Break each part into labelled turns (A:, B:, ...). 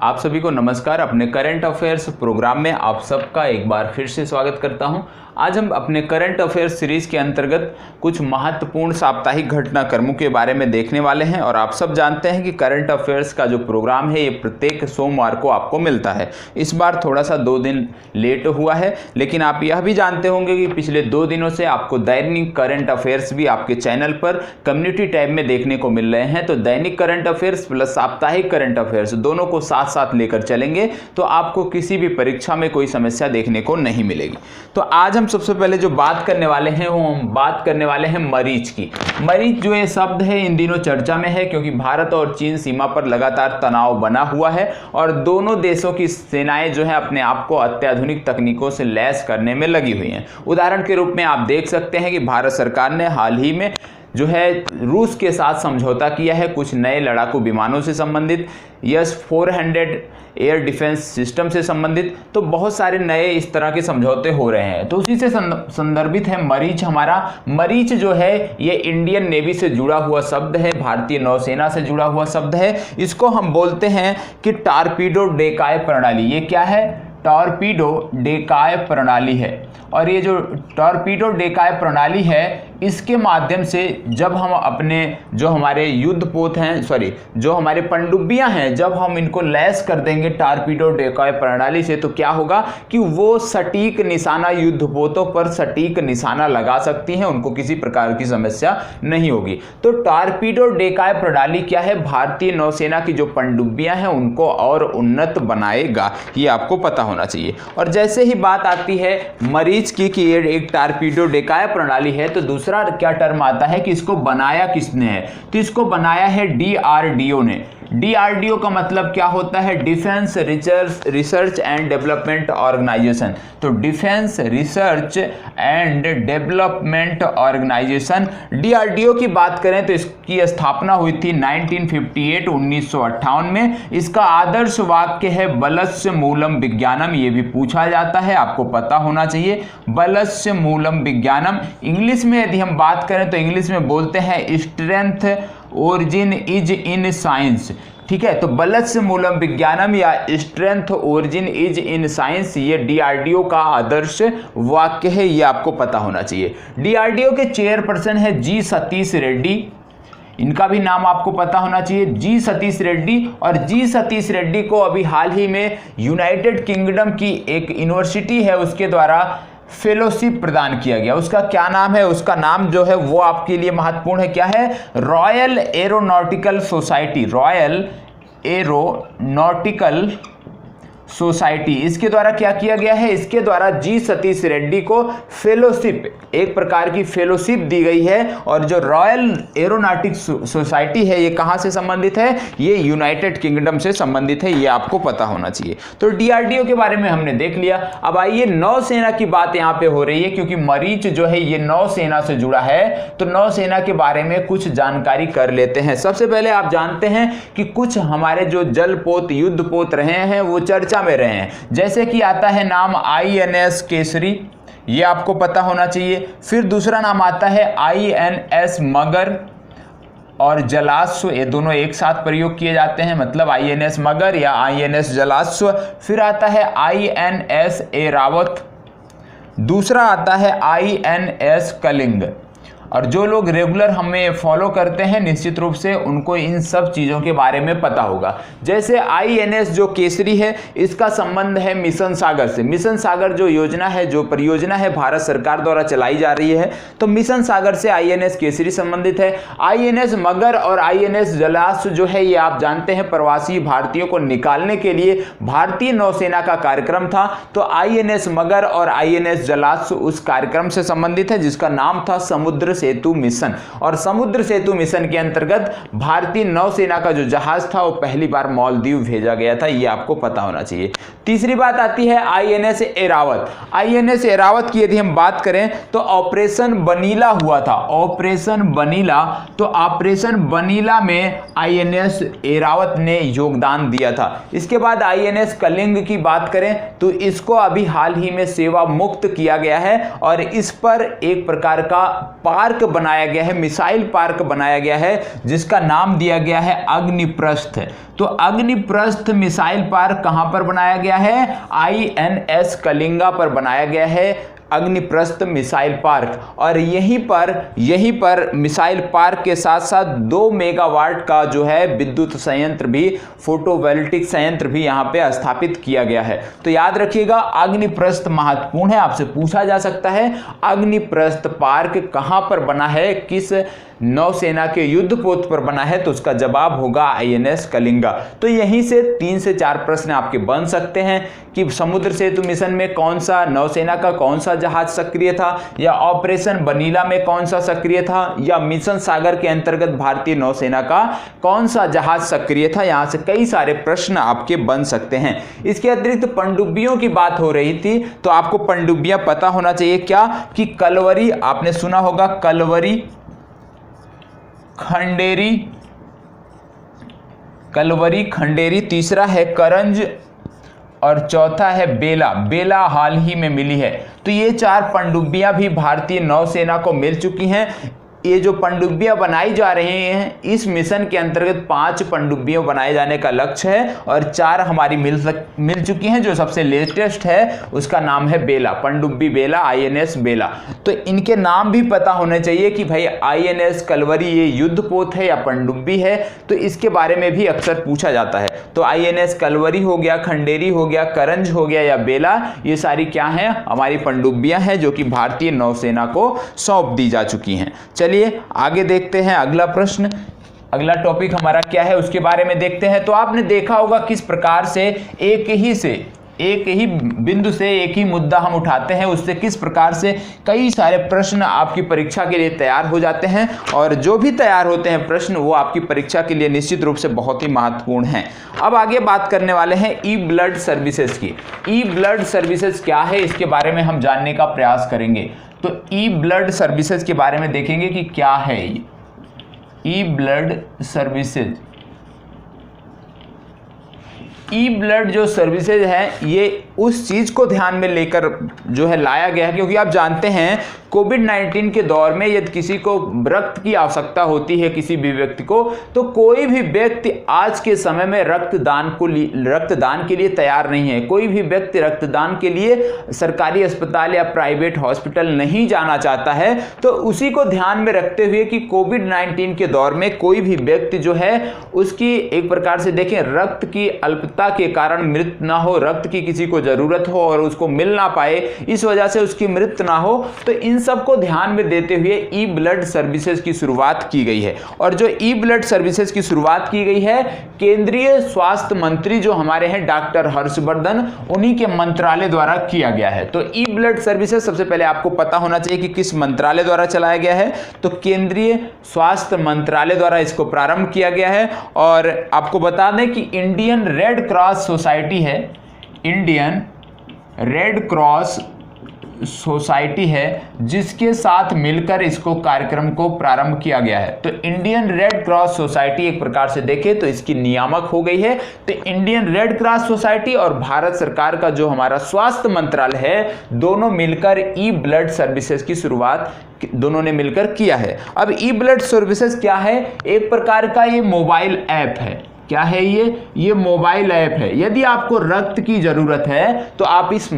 A: आप सभी को नमस्कार। अपने करंट अफेयर्स प्रोग्राम में आप सबका एक बार फिर से स्वागत करता हूं। आज हम अपने करंट अफेयर्स सीरीज के अंतर्गत कुछ महत्वपूर्ण साप्ताहिक घटनाक्रमों के बारे में देखने वाले हैं। और आप सब जानते हैं कि करंट अफेयर्स का जो प्रोग्राम है ये प्रत्येक सोमवार को आपको मिलता है। इस बार थोड़ा सा 2 दिन लेट हुआ है, लेकिन आप यह भी जानते होंगे कि पिछले 2 दिनों से आपको दैनिक करंट अफेयर्स भी आपके चैनल पर कम्युनिटी टैब में देखने को मिल रहे हैं। तो दैनिक करंट अफेयर्स प्लस साप्ताहिक करंट अफेयर्स दोनों को साथ साथ लेकर चलेंगे तो आपको किसी भी परीक्षा में कोई समस्या देखने को नहीं मिलेगी। तो आज हम सबसे पहले जो बात करने वाले हैं वो हम बात करने वाले हैं मरीच की। मरीच जो ये शब्द है इन दिनों चर्चा में है, क्योंकि भारत और चीन सीमा पर लगातार तनाव बना हुआ है और दोनों देशों की सेनाएं जो है अपने आप को अत्याधुनिक तकनीकों से लैस करने में लगी हुई हैं। उदाहरण के रूप में आप देख सकते हैं कि भारत सरकार ने हाल ही में जो है रूस के साथ समझौता किया है कुछ नए लड़ाकू विमानों से संबंधित, S-400 एयर डिफेंस सिस्टम से संबंधित। तो बहुत सारे नए इस तरह के समझौते हो रहे हैं। तो उसी से संदर्भित है मरीच हमारा। मरीच जो है ये इंडियन नेवी से जुड़ा हुआ शब्द है, भारतीय नौसेना से जुड़ा हुआ शब्द है। इसको हम बोलते हैं कि टॉर्पीडो डेकाय प्रणाली। ये क्या है? टॉर्पीडो डेकाय प्रणाली है। और ये जो टॉर्पीडो डेकाय प्रणाली है इसके माध्यम से जब हम अपने जो हमारे युद्धपोत हैं जो हमारे पनडुब्बियां हैं, जब हम इनको लैस कर देंगे टॉर्पीडो डेकाय प्रणाली से तो क्या होगा कि वो सटीक निशाना युद्धपोतों पर सटीक निशाना लगा सकती हैं, उनको किसी प्रकार की समस्या नहीं होगी। तो टॉर्पीडो डेकाय प्रणाली क्या है? भारतीय नौसेना की जो पनडुब्बियां हैं उनको और उन्नत बनाएगा, ये आपको पता होना चाहिए। और जैसे ही बात आती है मरीच की कि ये एक टॉर्पीडो डेकाय प्रणाली है, तो दूसरा क्या टर्म आता है कि इसको बनाया किसने है? तो इसको बनाया है DRDO ने। DRDO का मतलब क्या होता है? Defence research and development organisation. तो defence research and development organisation DRDO की बात करें तो इसकी स्थापना हुई थी 1958 में। इसका आदर्श वाक्य है बलस्य मूलम विज्ञानम। ये भी पूछा जाता है, आपको पता होना चाहिए। बलस्य मूलम विज्ञानम। इंग्लिश में यदि हम बात करें तो इंग्लिश में बोलते हैं strength origin is in science. ठीक है, तो बलस्य मूलम विज्ञानम या strength origin is in science ये DRDO का आदर्श वाक्य है, ये आपको पता होना चाहिए। DRDO के चेयरपर्सन है G सतीश रेड्डी। इनका भी नाम आपको पता होना चाहिए, G सतीश रेड्डी। और G सतीश रेड्डी को अभी हाल ही में यूनाइटेड किंगडम की एक यूनिवर्सिटी है उसके द्वारा फेलोशिप प्रदान किया गया। उसका क्या नाम है? उसका नाम जो है वो आपके लिए महत्वपूर्ण है। क्या है? Royal aeronautical society. Royal aeronautical society. इसके द्वारा क्या किया गया है? इसके द्वारा G सतीश रेड्डी को फेलोशिप, एक प्रकार की फेलोशिप दी गई है। और जो रॉयल एरोनॉटिक सोसाइटी है ये कहां से संबंधित है? ये यूनाइटेड किंगडम से संबंधित है, ये आपको पता होना चाहिए। तो DRDO के बारे में हमने देख लिया। अब आइए नौसेना की बात यहां पे हो रही है, क्योंकि मरीच जो है ये नौसेना से जुड़ा है। तो नौसेना के बारे में कुछ जानकारी कर लेते हैं। सबसे पहले आप जानते हैं कि कुछ हमारे जो जलपोत युद्धपोत रहे हैं वो चर्चा में रहे हैं। जैसे कि आता है नाम INS केसरी, ये आपको पता होना चाहिए। फिर दूसरा नाम आता है INS मगर और जलाश्व, ये दोनों एक साथ प्रयोग किए जाते हैं, मतलब INS मगर या INS जलाश्व। फिर आता है INS एरावत। दूसरा आता है INS कलिंग। और जो लोग रेगुलर हमें फॉलो करते हैं निश्चित रूप से उनको इन सब चीज़ों के बारे में पता होगा। जैसे INS जो केसरी है इसका संबंध है मिशन सागर से। मिशन सागर जो योजना है, जो परियोजना है भारत सरकार द्वारा चलाई जा रही है, तो मिशन सागर से INS केसरी संबंधित है। INS मगर और INS जलाश्व जो है ये आप जानते हैं प्रवासी भारतीयों को निकालने के लिए भारतीय नौसेना का कार्यक्रम था। तो INS मगर और INS जलाश्व उस कार्यक्रम से संबंधित है जिसका नाम था समुद्र सेतु मिशन। और समुद्र सेतु मिशन के अंतर्गत भारतीय नौसेना का जो जहाज था वो पहली बार मालदीव भेजा गया था, ये आपको पता होना चाहिए। तीसरी बात आती है INS एरावत। INS एरावत की यदि हम बात करें तो ऑपरेशन बनीला हुआ था। ऑपरेशन बनीला, तो ऑपरेशन बनीला में INS एरावत ने योगदान दिया था। इसके बाद INS कलिंग की बात करें तो इसको अभी हाल ही में सेवा मुक्त किया गया है और इस पर एक प्रकार का पार पार्क बनाया गया है, मिसाइल पार्क बनाया गया है, जिसका नाम दिया गया है अग्निप्रस्थ। तो अग्निप्रस्थ मिसाइल पार्क कहां पर बनाया गया है? INS कलिंगा पर बनाया गया है अग्निप्रस्थ मिसाइल पार्क। और यहीं पर मिसाइल पार्क के साथ साथ 2 मेगावाट का जो है विद्युत संयंत्र भी, फोटोवोल्टिक संयंत्र भी यहाँ पे स्थापित किया गया है। तो याद रखिएगा अग्निप्रस्थ महत्वपूर्ण है, आपसे पूछा जा सकता है अग्निप्रस्थ पार्क कहाँ पर बना है, किस नौसेना के युद्धपोत पर बना है, तो उसका जवाब होगा INS कलिंगा। तो यहीं से 3 से 4 प्रश्न आपके बन सकते हैं कि समुद्र सेतु मिशन में कौन सा नौसेना का कौन सा जहाज सक्रिय था, या ऑपरेशन बनीला में कौन सा सक्रिय था, या मिशन सागर के अंतर्गत भारतीय नौसेना का कौन सा जहाज सक्रिय था। यहां से कई सारे प्रश्न आपके बन सकते हैं। इसके अतिरिक्त पनडुब्बियों की बात हो रही थी, तो आपको पनडुब्बियां पता होना चाहिए क्या, कि कलवरी, आपने सुना होगा कलवरी, खंडेरी, तीसरा है करंज और चौथा है बेला। बेला हाल ही में मिली है। तो ये 4 पनडुब्बियां भी भारतीय नौसेना को मिल चुकी हैं। ये जो पनडुब्बियां बनाई जा रही हैं, इस मिशन के अंतर्गत 5 पनडुब्बियां बनाए जाने का लक्ष्य है और 4 हमारी मिल चुकी हैं। जो सबसे लेटेस्ट है उसका नाम है बेला, पनडुब्बी बेला, INS बेला। तो इनके नाम भी पता होने चाहिए कि भाई INS कलवरी ये युद्धपोत है या पनडुब्बी है, तो इसके बारे में भी अक्सर पूछा जाता है। तो INS कलवरी हो गया, खंडेरी हो गया, करंज हो गया या बेला, ये सारी क्या हैं? हमारी पनडुब्बियां हैं जो कि भारतीय नौसेना को सौंप दी जा चुकी हैं। चलिए आगे देखते हैं अगला प्रश्न। अगला टॉपिक हमारा क्या है उसके बारे में देखते हैं। तो आपने देखा होगा किस प्रकार से एक ही बिंदु से एक ही मुद्दा हम उठाते हैं, उससे किस प्रकार से कई सारे प्रश्न आपकी परीक्षा के लिए तैयार हो जाते हैं। और जो भी तैयार होते हैं प्रश्न, वो आपकी परीक्षा के लिए निश्चित रूप से बहुत ही महत्वपूर्ण हैं। अब आगे बात करने वाले हैं ई ब्लड सर्विसेज की। ई ब्लड सर्विसेज क्या है, इसके बारे में हम जानने का प्रयास करेंगे। तो ई ब्लड सर्विसेज के बारे में देखेंगे कि क्या है ई ब्लड सर्विसेज। ई ब्लड जो सर्विसेज है, ये उस चीज को ध्यान में लेकर जो है लाया गया है, क्योंकि आप जानते हैं कोविड-19 के दौर में यदि किसी को रक्त की आवश्यकता होती है किसी भी व्यक्ति को, तो कोई भी व्यक्ति आज के समय में रक्तदान के लिए तैयार नहीं है। कोई भी व्यक्ति रक्तदान के लिए सरकारी अस्पताल या प्राइवेट हॉस्पिटल नहीं जाना चाहता है। तो उसी को ध्यान में रखते हुए कि कोविड-19 के दौर में कोई भी व्यक्ति जो है उसकी एक प्रकार से देखें रक्त की अल्पता के कारण मृत्यु ना हो, रक्त की किसी को जरूरत हो और उसको मिल ना पाए, इस वजह से उसकी मृत्यु ना हो, तो इन सबको ध्यान में देते हुए ई ब्लड सर्विसेज की शुरुआत की गई है। और जो ई ब्लड सर्विसेज की शुरुआत की गई है, केंद्रीय स्वास्थ्य मंत्री जो हमारे हैं डॉक्टर हर्षवर्धन, उन्हीं के मंत्रालय द्वारा किया गया है। तो ई ब्लड सर्विसेज सबसे पहले आपको पता होना चाहिए कि किस मंत्रालय द्वारा चलाया गया है। तो केंद्रीय स्वास्थ्य मंत्रालय द्वारा इसको प्रारंभ किया गया है। और आपको बता दें कि इंडियन रेड क्रॉस सोसाइटी है, इंडियन रेड क्रॉस सोसाइटी है, जिसके साथ मिलकर इसको कार्यक्रम को प्रारंभ किया गया है। तो इंडियन रेड क्रॉस सोसाइटी एक प्रकार से देखें तो इसकी नियामक हो गई है। तो इंडियन रेड क्रॉस सोसाइटी और भारत सरकार का जो हमारा स्वास्थ्य मंत्रालय है, दोनों मिलकर ई ब्लड सर्विसेज की शुरुआत दोनों ने मिलकर किया है। अब ई ब्लड सर्विसेज क्या है? एक प्रकार का ये मोबाइल ऐप है। क्या है ये मोबाइल ऐप है। यदि आपको रक्त की जरूरत है तो आप इस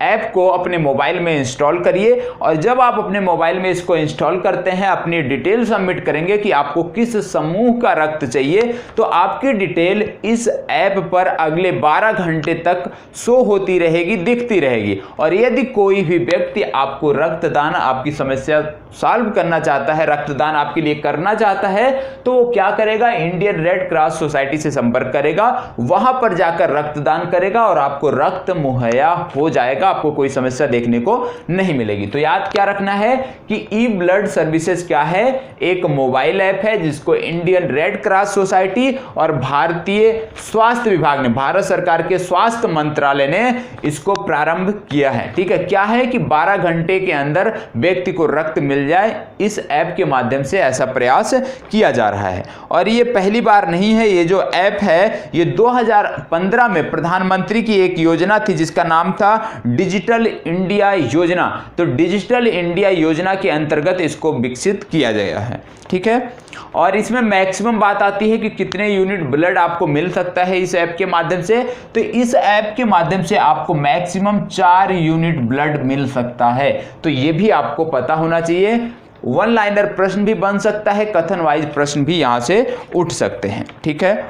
A: ऐप को अपने मोबाइल में इंस्टॉल करिए, और जब आप अपने मोबाइल में इसको इंस्टॉल करते हैं, अपनी डिटेल सबमिट करेंगे कि आपको किस समूह का रक्त चाहिए, तो आपकी डिटेल इस ऐप पर अगले 12 घंटे तक शो होती रहेगी, दिखती रहेगी। और यदि कोई भी व्यक्ति आपको रक्तदान, आपकी समस्या सॉल्व करना चाहता है, रक्तदान आपके लिए करना चाहता है, तो वो क्या करेगा? इंडियन रेड क्रॉस सोसाइटी से संपर्क करेगा, वहां पर जाकर रक्तदान करेगा और आपको रक्त मुहैया हो जाएगा, आपको कोई समस्या देखने को नहीं मिलेगी। तो याद क्या रखना है कि ई ब्लड सर्विसेज क्या है? एक मोबाइल ऐप है जिसको इंडियन रेड क्रॉस सोसाइटी और भारतीय स्वास्थ्य विभाग ने, भारत सरकार के स्वास्थ्य मंत्रालय ने इसको प्रारंभ किया है। ठीक है, क्या है कि 12 घंटे के अंदर व्यक्ति को रक्त मिल जाए, इस ऐप के माध्यम से ऐसा प्रयास किया जा रहा है। और ये पहली बार नहीं है, ये जो ऐप है ये 2015 में प्रधानमंत्री की एक योजना थी जिसका नाम था डिजिटल इंडिया योजना। तो डिजिटल इंडिया योजना के अंतर्गत इसको विकसित किया गया है, ठीक है। और इसमें मैक्सिमम बात आती है कि कितने यूनिट ब्लड आपको मिल सकता है इस ऐप के माध्यम से। तो इस ऐप के माध्यम से आपको मैक्सिमम 4 यूनिट ब्लड मिल सकता है। तो ये भी आपको पता होना चाहिए। वन लाइनर प्रश्न भी बन सकता है, कथन वाइज प्रश्न भी यहां से उठ सकते हैं, ठीक है।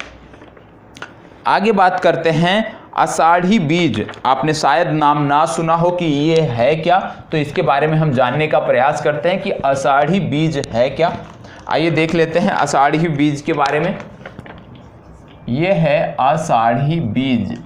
A: आगे बात करते हैं आषाढ़ी बीज। आपने शायद नाम ना सुना हो कि ये है क्या, तो इसके बारे में हम जानने का प्रयास करते हैं कि आषाढ़ी बीज है क्या। आइए देख लेते हैं आषाढ़ी बीज के बारे में। ये है आषाढ़ी बीज।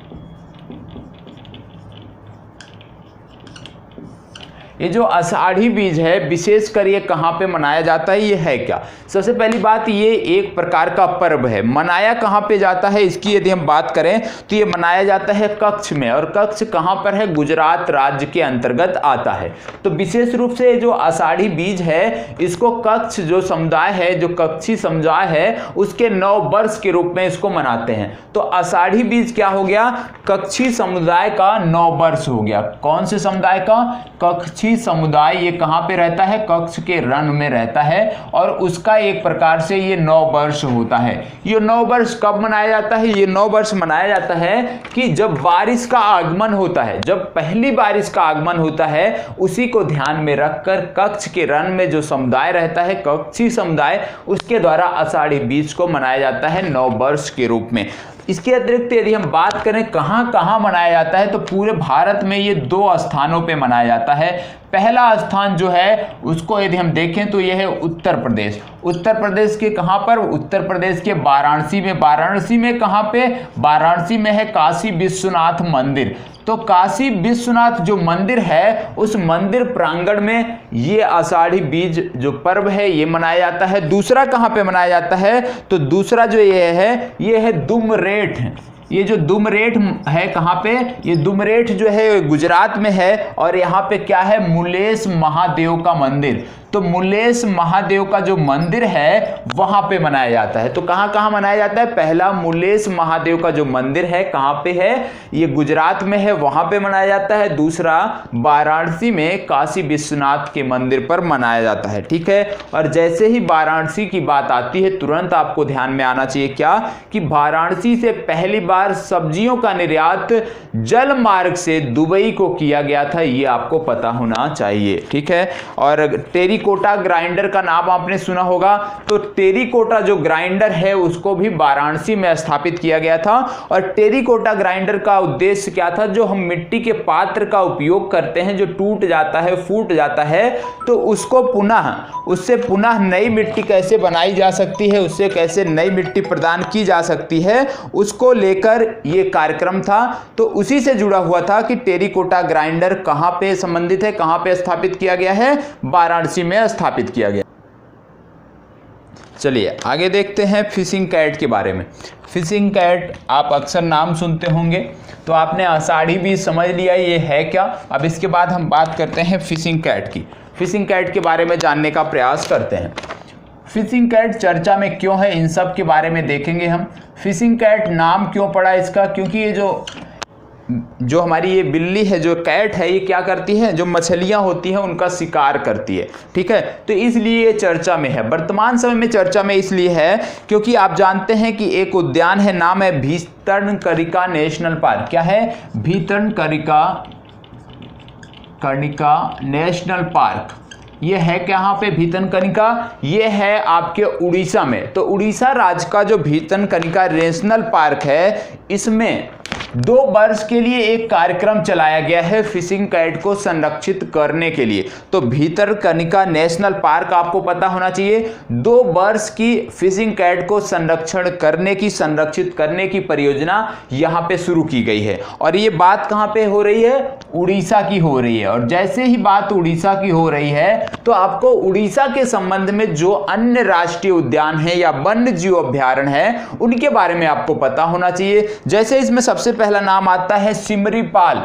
A: ये जो आषाढ़ी बीज है विशेषकर ये कहाँ पे मनाया जाता है, ये है क्या। सबसे पहली बात, ये एक प्रकार का पर्व है। मनाया कहाँ पे जाता है इसकी यदि हम बात करें तो ये मनाया जाता है कच्छ में, और कच्छ कहाँ पर है, गुजरात राज्य के अंतर्गत आता है। तो विशेष रूप से जो आषाढ़ी बीज है इसको कच्छ जो समुदाय है, जो कच्छी समुदाय है, उसके नव वर्ष के रूप में इसको मनाते हैं। तो आषाढ़ी बीज क्या हो गया, कच्छी समुदाय का नव वर्ष हो गया। कौन से समुदाय का, कच्छी समुदाय। ये कहां पे रहता है, कच्छ के रण में रहता है, और उसका एक प्रकार से ये नव वर्ष होता है। ये नव वर्ष कब मनाया जाता है, ये नव वर्ष मनाया जाता है कि जब बारिश का आगमन होता है, जब पहली बारिश का आगमन होता है, उसी को ध्यान में रखकर कच्छ के रण में जो समुदाय रहता है, कच्छी समुदाय, उसके द्वारा आषाढ़ी बीज को मनाया जाता है नव वर्ष के रूप में। इसके अतिरिक्त यदि हम बात करें कहां कहां मनाया जाता है, तो पूरे भारत में ये 2 स्थानों पे मनाया जाता है। पहला स्थान जो है उसको यदि हम देखें तो यह है उत्तर प्रदेश। उत्तर प्रदेश के कहां पर, उत्तर प्रदेश के वाराणसी में। वाराणसी में कहां पे, वाराणसी में है काशी विश्वनाथ मंदिर। तो काशी विश्वनाथ जो मंदिर है, उस मंदिर प्रांगण में ये आषाढ़ी बीज जो पर्व है ये मनाया जाता है। दूसरा कहां पे मनाया जाता है, तो दूसरा जो ये है दुमरेठ। ये जो दुमरेठ है कहाँ पे, ये दुमरेठ जो है गुजरात में है, और यहाँ पे क्या है, मुलेश महादेव का मंदिर। तो मुलेश महादेव का जो मंदिर है वहां पे मनाया जाता है। तो कहां कहां मनाया जाता है, पहला मुलेश महादेव का जो मंदिर है कहां पे है, ये गुजरात में है, वहां पे मनाया जाता है। दूसरा वाराणसी में काशी विश्वनाथ के मंदिर पर मनाया जाता है, ठीक है। और जैसे ही वाराणसी की बात आती है तुरंत आपको ध्यान में आना चाहिए क्या, कि वाराणसी से पहली बार सब्जियों का निर्यात जल मार्ग से दुबई को किया गया था, ये आपको पता होना चाहिए, ठीक है। और टेरिकोटा ग्राइंडर का नाम आपने सुना होगा। तो टेरिकोटा जो ग्राइंडर है उसको भी वाराणसी में स्थापित किया गया था। और टेरिकोटा ग्राइंडर का उद्देश्य क्या था, जो हम मिट्टी के पात्र का उपयोग करते हैं, जो टूट जाता है, फूट जाता है, तो उसको उससे पुनः नई मिट्टी कैसे बनाई जा सकती है, उससे कैसे नई मिट्टी प्रदान की जा सकती है, उसको लेकर ये कार्यक्रम था। तो उसी से जुड़ा हुआ था कि टेरिकोटा ग्राइंडर कहां पे संबंधित है, कहां पे स्थापित किया गया है, वाराणसी में स्थापित किया गया। चलिए आगे देखते हैं फिशिंग कैट के बारे में। फिशिंग कैट आप अक्सर नाम सुनते होंगे, तो आपने आषाढ़ी बीज समझ लिया ये है क्या। अब इसके बाद हम बात करते हैं फिशिंग कैट की। फिशिंग कैट के बारे में जानने का प्रयास करते हैं। फिशिंग कैट चर्चा में क्यों है, इन सब के बारे में देखेंगे हम। फिशिंग कैट नाम क्यों पड़ा इसका, क्योंकि ये जो हमारी ये बिल्ली है, जो कैट है, ये क्या करती है, जो मछलियां होती हैं उनका शिकार करती है, ठीक है। तो इसलिए ये चर्चा में है, वर्तमान समय में चर्चा में इसलिए है क्योंकि आप जानते हैं कि एक उद्यान है, नाम है भीतरकनिका नेशनल पार्क। क्या है, भीतरकनिका नेशनल पार्क। ये है कहाँ पे, भीतरकनिका, ये है आपके उड़ीसा में। तो उड़ीसा राज्य का जो भीतरकनिका नेशनल पार्क है, इसमें 2 वर्ष के लिए एक कार्यक्रम चलाया गया है फिशिंग कैट को संरक्षित करने के लिए। तो भीतरकनिका नेशनल पार्क आपको पता होना चाहिए, 2 वर्ष की फिशिंग कैट को संरक्षित करने की परियोजना यहाँ पे शुरू की गई है। और ये बात कहाँ पे हो रही है, उड़ीसा की हो रही है। और जैसे ही बात उड़ीसा की हो रही है तो आपको उड़ीसा के संबंध में जो अन्य राष्ट्रीय उद्यान है या वन्य जीव अभ्यारण्य है उनके बारे में आपको पता होना चाहिए। जैसे इसमें सबसे पहला नाम आता है सिमरीपाल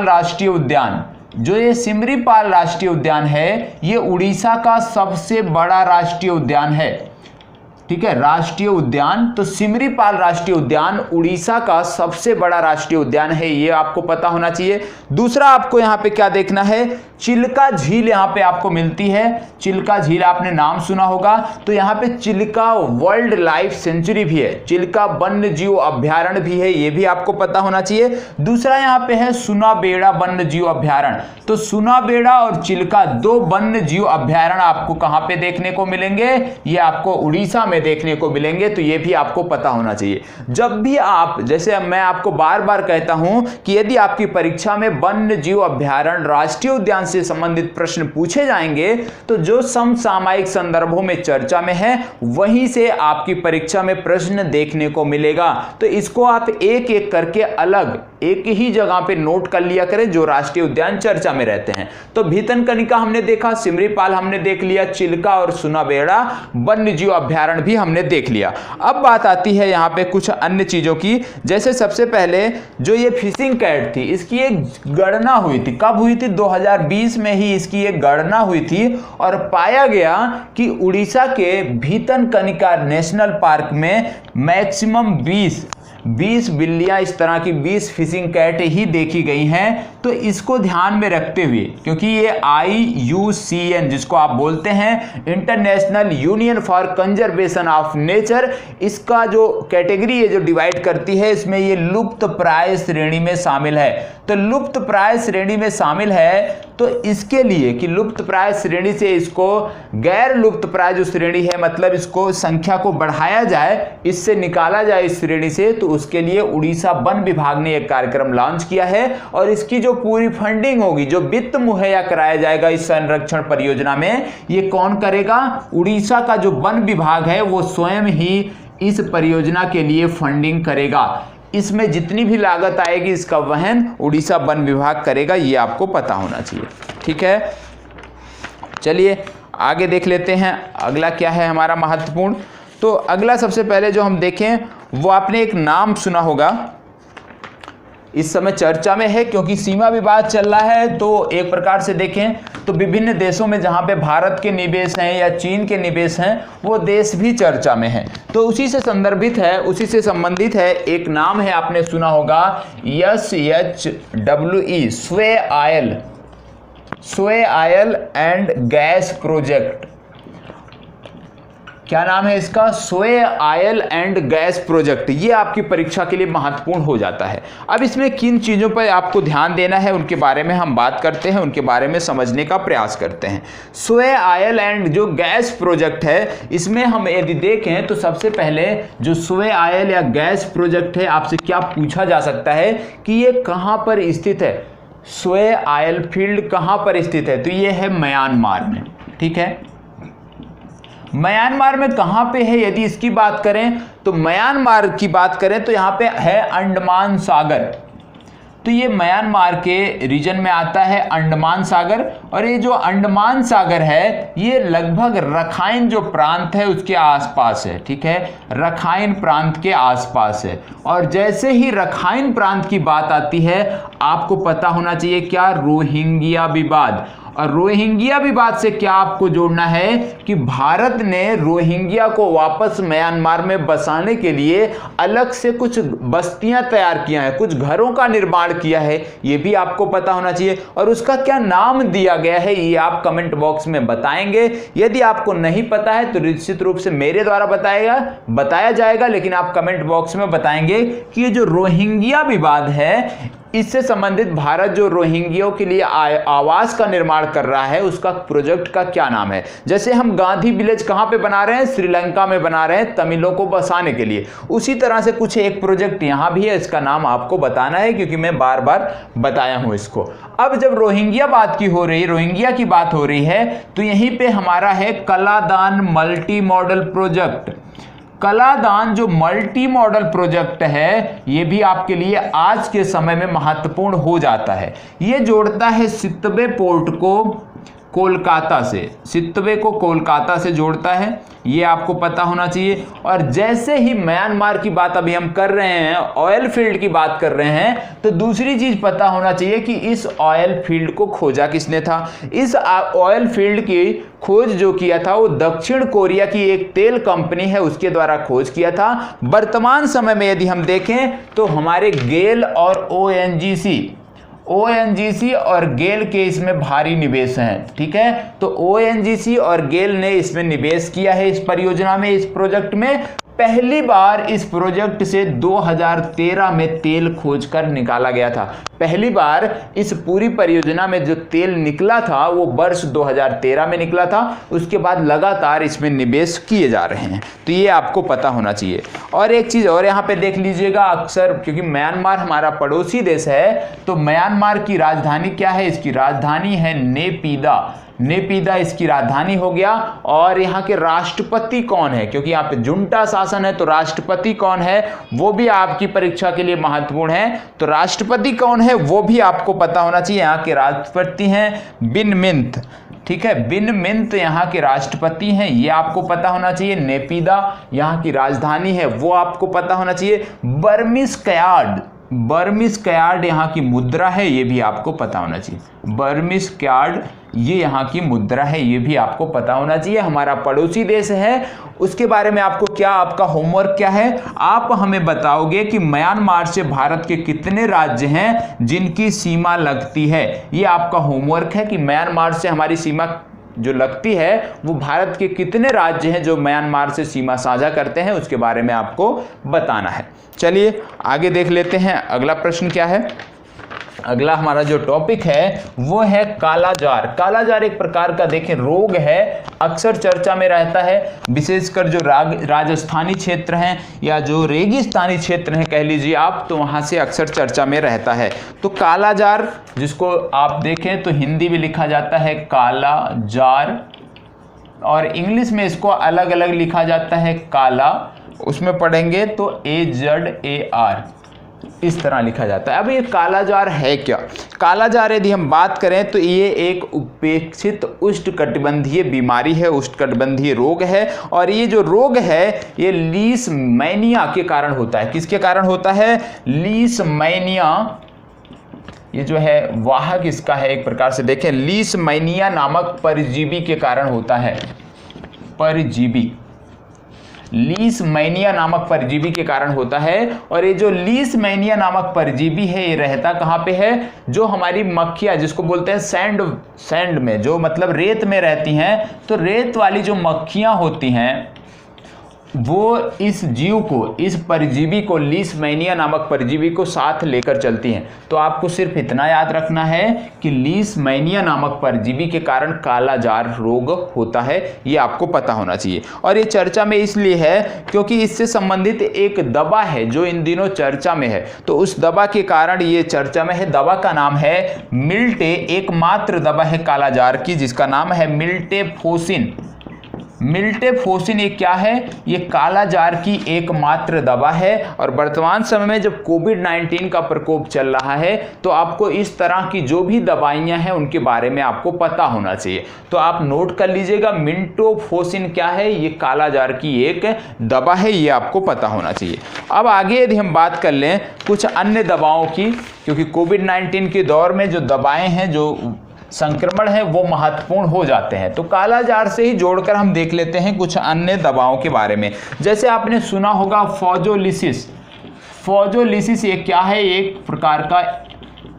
A: राष्ट्रीय उद्यान। जो ये सिमरीपाल राष्ट्रीय उद्यान है, ये उड़ीसा का सबसे बड़ा राष्ट्रीय उद्यान है। ठीक है, राष्ट्रीय उद्यान। तो सिमरीपाल राष्ट्रीय उद्यान उड़ीसा का सबसे बड़ा राष्ट्रीय उद्यान है, ये आपको पता होना चाहिए। दूसरा आपको यहाँ पे क्या देखना है, चिल्का झील यहाँ पे आपको मिलती है। चिल्का झील आपने नाम सुना होगा, तो यहाँ पे चिल्का वर्ल्ड लाइफ सेंचुरी भी है, चिल्का वन्य जीव अभ्यारण्य भी है, ये भी आपको पता होना चाहिए। दूसरा यहाँ पे है सुनाबेड़ा वन्य जीव अभ्यारण्य। तो सुनाबेड़ा और चिल्का दो वन्य जीव अभ्यारण्य आपको कहाँ पे देखने को मिलेंगे, ये आपको उड़ीसा में देखने को मिलेंगे, तो ये भी आपको पता होना चाहिए। जब भी आप, जैसे मैं आपको बार बार कहता हूं कि यदि आपकी परीक्षा में वन्य जीव अभ्यारण्य राष्ट्रीय उद्यान से संबंधित प्रश्न पूछे जाएंगे, तो जो समसामयिक संदर्भों में चर्चा में है वहीं से आपकी परीक्षा में प्रश्न देखने को मिलेगा। तो इसको आप एक एक करके अलग एक ही जगह पे नोट कर लिया करें जो राष्ट्रीय उद्यान चर्चा में रहते हैं। तो भीतरकनिका हमने देखा, सिमरीपाल हमने देख लिया, चिल्का और सुनाबेड़ा वन्य जीव अभ्यारण्य भी हमने देख लिया। अब बात आती है यहाँ पे कुछ अन्य चीजों की, जैसे सबसे पहले जो ये फिशिंग कैट थी, इसकी एक गणना हुई थी। कब हुई थी? 2020 में ही इसकी एक गणना हुई थी और पाया गया कि उड़ीसा के भीतरकनिका नेशनल पार्क में मैक्सिमम 20 बिल्लियां, इस तरह की 20 फिशिंग कैट ही देखी गई हैं। तो इसको ध्यान में रखते हुए, क्योंकि ये IUCN जिसको आप बोलते हैं international union for conservation of nature, इसका जो कैटेगरी है जो डिवाइड करती है, इसमें ये लुप्त प्राय श्रेणी में शामिल है। तो लुप्त प्राय श्रेणी में शामिल है, तो इसके लिए कि लुप्त प्राय श्रेणी से इसको गैर लुप्त प्राय जो श्रेणी है, मतलब इसको संख्या को बढ़ाया जाए, इससे निकाला जाए इस श्रेणी से, तो उसके लिए उड़ीसा वन विभाग ने एक कार्यक्रम लॉन्च किया है। और इसकी जो पूरी फंडिंग होगी, जो वित्त मुहैया कराया जाएगा इस संरक्षण परियोजना में, ये कौन करेगा? उड़ीसा का जो वन विभाग है वो स्वयं ही इस परियोजना के लिए फंडिंग करेगा। इसमें जितनी भी लागत आएगी इसका वहन उड़ीसा वन विभाग करेगा, ये आपको पता होना चाहिए। ठीक है, चलिए आगे देख लेते हैं अगला क्या है हमारा महत्वपूर्ण। तो अगला सबसे पहले जो हम देखें वो आपने एक नाम सुना होगा, इस समय चर्चा में है क्योंकि सीमा विवाद चल रहा है। तो एक प्रकार से देखें तो विभिन्न देशों में जहां पे भारत के निवेश हैं या चीन के निवेश हैं, वो देश भी चर्चा में है। तो उसी से संदर्भित है, उसी से संबंधित है, एक नाम है आपने सुना होगा SHWE, स्वे ऑयल एंड गैस प्रोजेक्ट। क्या नाम है इसका? स्वे ऑयल एंड गैस प्रोजेक्ट। ये आपकी परीक्षा के लिए महत्वपूर्ण हो जाता है। अब इसमें किन चीज़ों पर आपको ध्यान देना है उनके बारे में हम बात करते हैं, उनके बारे में समझने का प्रयास करते हैं। स्वे ऑयल एंड जो गैस प्रोजेक्ट है, इसमें हम यदि देखें तो सबसे पहले जो स्वे ऑयल या गैस प्रोजेक्ट है, आपसे क्या पूछा जा सकता है कि ये कहाँ पर स्थित है? स्वे ऑयल फील्ड कहाँ पर स्थित है? तो ये है म्यांमार में। ठीक है, म्यांमार में कहां पे है? यदि इसकी बात करें तो म्यांमार की बात करें तो यहां पे है अंडमान सागर। तो ये म्यांमार के रीजन में आता है अंडमान सागर, और ये जो अंडमान सागर है ये लगभग रखाइन जो प्रांत है उसके आसपास है। ठीक है, रखाइन प्रांत के आसपास है। और जैसे ही रखाइन प्रांत की बात आती है, आपको पता होना चाहिए क्या? रोहिंग्या विवाद। और रोहिंग्या विवाद से क्या आपको जोड़ना है कि भारत ने रोहिंग्या को वापस म्यांमार में बसाने के लिए अलग से कुछ बस्तियां तैयार किया है, कुछ घरों का निर्माण किया है, ये भी आपको पता होना चाहिए। और उसका क्या नाम दिया गया है ये आप कमेंट बॉक्स में बताएंगे। यदि आपको नहीं पता है तो निश्चित रूप से मेरे द्वारा बताया जाएगा, लेकिन आप कमेंट बॉक्स में बताएंगे कि ये जो रोहिंग्या विवाद है, इससे संबंधित भारत जो रोहिंग्यों के लिए आवास का निर्माण कर रहा है, उसका प्रोजेक्ट का क्या नाम है। जैसे हम गांधी विलेज कहां पे बना रहे हैं? श्रीलंका में बना रहे हैं तमिलों को बसाने के लिए। उसी तरह से कुछ एक प्रोजेक्ट यहां भी है, इसका नाम आपको बताना है क्योंकि मैं बार बार बताया हूं इसको। अब जब रोहिंग्या की बात हो रही है तो यहीं पे हमारा है Kaladan multi modal project. Kaladan जो मल्टी मॉडल प्रोजेक्ट है, ये भी आपके लिए आज के समय में महत्वपूर्ण हो जाता है। ये जोड़ता है सितबे पोर्ट को कोलकाता से, सितवे को कोलकाता से जोड़ता है, ये आपको पता होना चाहिए। और जैसे ही म्यांमार की बात अभी हम कर रहे हैं, ऑयल फील्ड की बात कर रहे हैं, तो दूसरी चीज पता होना चाहिए कि इस ऑयल फील्ड को खोजा किसने था। इस ऑयल फील्ड की खोज जो किया था वो दक्षिण कोरिया की एक तेल कंपनी है उसके द्वारा खोज किया था। वर्तमान समय में यदि हम देखें तो हमारे गेल और ओएनजीसी और गेल के इसमें भारी निवेश हैं, ठीक है। तो ओएनजीसी और गेल ने इसमें निवेश किया है इस परियोजना में, इस प्रोजेक्ट में। पहली बार इस प्रोजेक्ट से 2013 में तेल खोजकर निकाला गया था। पहली बार इस पूरी परियोजना में जो तेल निकला था वो वर्ष 2013 में निकला था। उसके बाद लगातार इसमें निवेश किए जा रहे हैं, तो ये आपको पता होना चाहिए। और एक चीज़ और यहाँ पे देख लीजिएगा, अक्सर क्योंकि म्यांमार हमारा पड़ोसी देश है, तो म्यांमार की राजधानी क्या है? इसकी राजधानी है नेपीदा इसकी राजधानी हो गया। और यहाँ के राष्ट्रपति कौन है? क्योंकि यहाँ पे जुंटा शासन है, तो राष्ट्रपति कौन है वो भी आपकी परीक्षा के लिए महत्वपूर्ण है। तो राष्ट्रपति कौन है वो भी आपको पता होना चाहिए। यहाँ के राष्ट्रपति हैं बिन मिंत, ठीक है, बिन मिंत यहाँ के राष्ट्रपति हैं, ये आपको पता होना चाहिए। नेपीदा यहाँ की राजधानी है, वो आपको पता होना चाहिए। बर्मिस कयार्ड यहाँ की मुद्रा है, ये भी आपको पता होना चाहिए। बर्मिस कयार्ड ये यहाँ की मुद्रा है, ये भी आपको पता होना चाहिए। हमारा पड़ोसी देश है, उसके बारे में आपको क्या, आपका होमवर्क क्या है? आप हमें बताओगे कि म्यांमार से भारत के कितने राज्य हैं जिनकी सीमा लगती है। ये आपका होमवर्क है कि म्यांमार से हमारी सीमा जो लगती है वो भारत के कितने राज्य हैं जो म्यांमार से सीमा साझा करते हैं, उसके बारे में आपको बताना है। चलिए आगे देख लेते हैं, अगला प्रश्न क्या है। अगला हमारा जो टॉपिक है वो है कालाजार। कालाजार एक प्रकार का देखें रोग है, अक्सर चर्चा में रहता है, विशेषकर जो राजस्थानी क्षेत्र हैं या जो रेगिस्तानी क्षेत्र हैं कह लीजिए आप, तो वहाँ से अक्सर चर्चा में रहता है। तो कालाजार, जिसको आप देखें तो हिंदी में लिखा जाता है कालाजार, और इंग्लिश में इसको अलग अलग लिखा जाता है काला, उसमें पढ़ेंगे तो AZAR इस तरह लिखा जाता है। अब ये कालाजार है क्या? कालाजार यदि हम बात करें तो ये एक उपेक्षित उष्णकटिबंधीय बीमारी है, उष्णकटिबंधीय रोग है। और ये जो रोग है ये लीशमैनिया के कारण होता है। किसके कारण होता है? लीशमैनिया, ये जो है वाहक इसका है एक प्रकार से देखें, लीशमैनिया नामक परजीवी के कारण होता है। परजीवी, लीशमैनिया नामक परजीवी के कारण होता है। और ये जो लीशमैनिया नामक परजीवी है ये रहता कहाँ पे है? जो हमारी मक्खियाँ, जिसको बोलते हैं सैंड में, जो मतलब रेत में रहती हैं, तो रेत वाली जो मक्खियाँ होती हैं वो इस जीव को, इस परजीवी को, लीशमैनिया नामक परजीवी को साथ लेकर चलती हैं। तो आपको सिर्फ इतना याद रखना है कि लीशमैनिया नामक परजीवी के कारण कालाजार रोग होता है, ये आपको पता होना चाहिए। और ये चर्चा में इसलिए है क्योंकि इससे संबंधित एक दवा है जो इन दिनों चर्चा में है, तो उस दवा के कारण ये चर्चा में है। दवा का नाम है मिल्टे, एकमात्र दवा है कालाजार की जिसका नाम है मिल्टेफोसिन। मिल्टेफोसिन ये क्या है? ये कालाजार की एकमात्र दवा है। और वर्तमान समय में जब कोविड-19 का प्रकोप चल रहा है तो आपको इस तरह की जो भी दवाइयां हैं उनके बारे में आपको पता होना चाहिए। तो आप नोट कर लीजिएगा, मिल्टेफोसिन क्या है? ये कालाजार की एक दवा है, ये आपको पता होना चाहिए। अब आगे यदि हम बात कर लें कुछ अन्य दवाओं की, क्योंकि कोविड-19 के दौर में जो दवाएं हैं, जो संक्रमण है वो महत्वपूर्ण हो जाते हैं, तो कालाजार से ही जोड़कर हम देख लेते हैं कुछ अन्य दवाओं के बारे में। जैसे आपने सुना होगा फोजोलिसिस। फोजोलिसिस ये क्या है? एक प्रकार का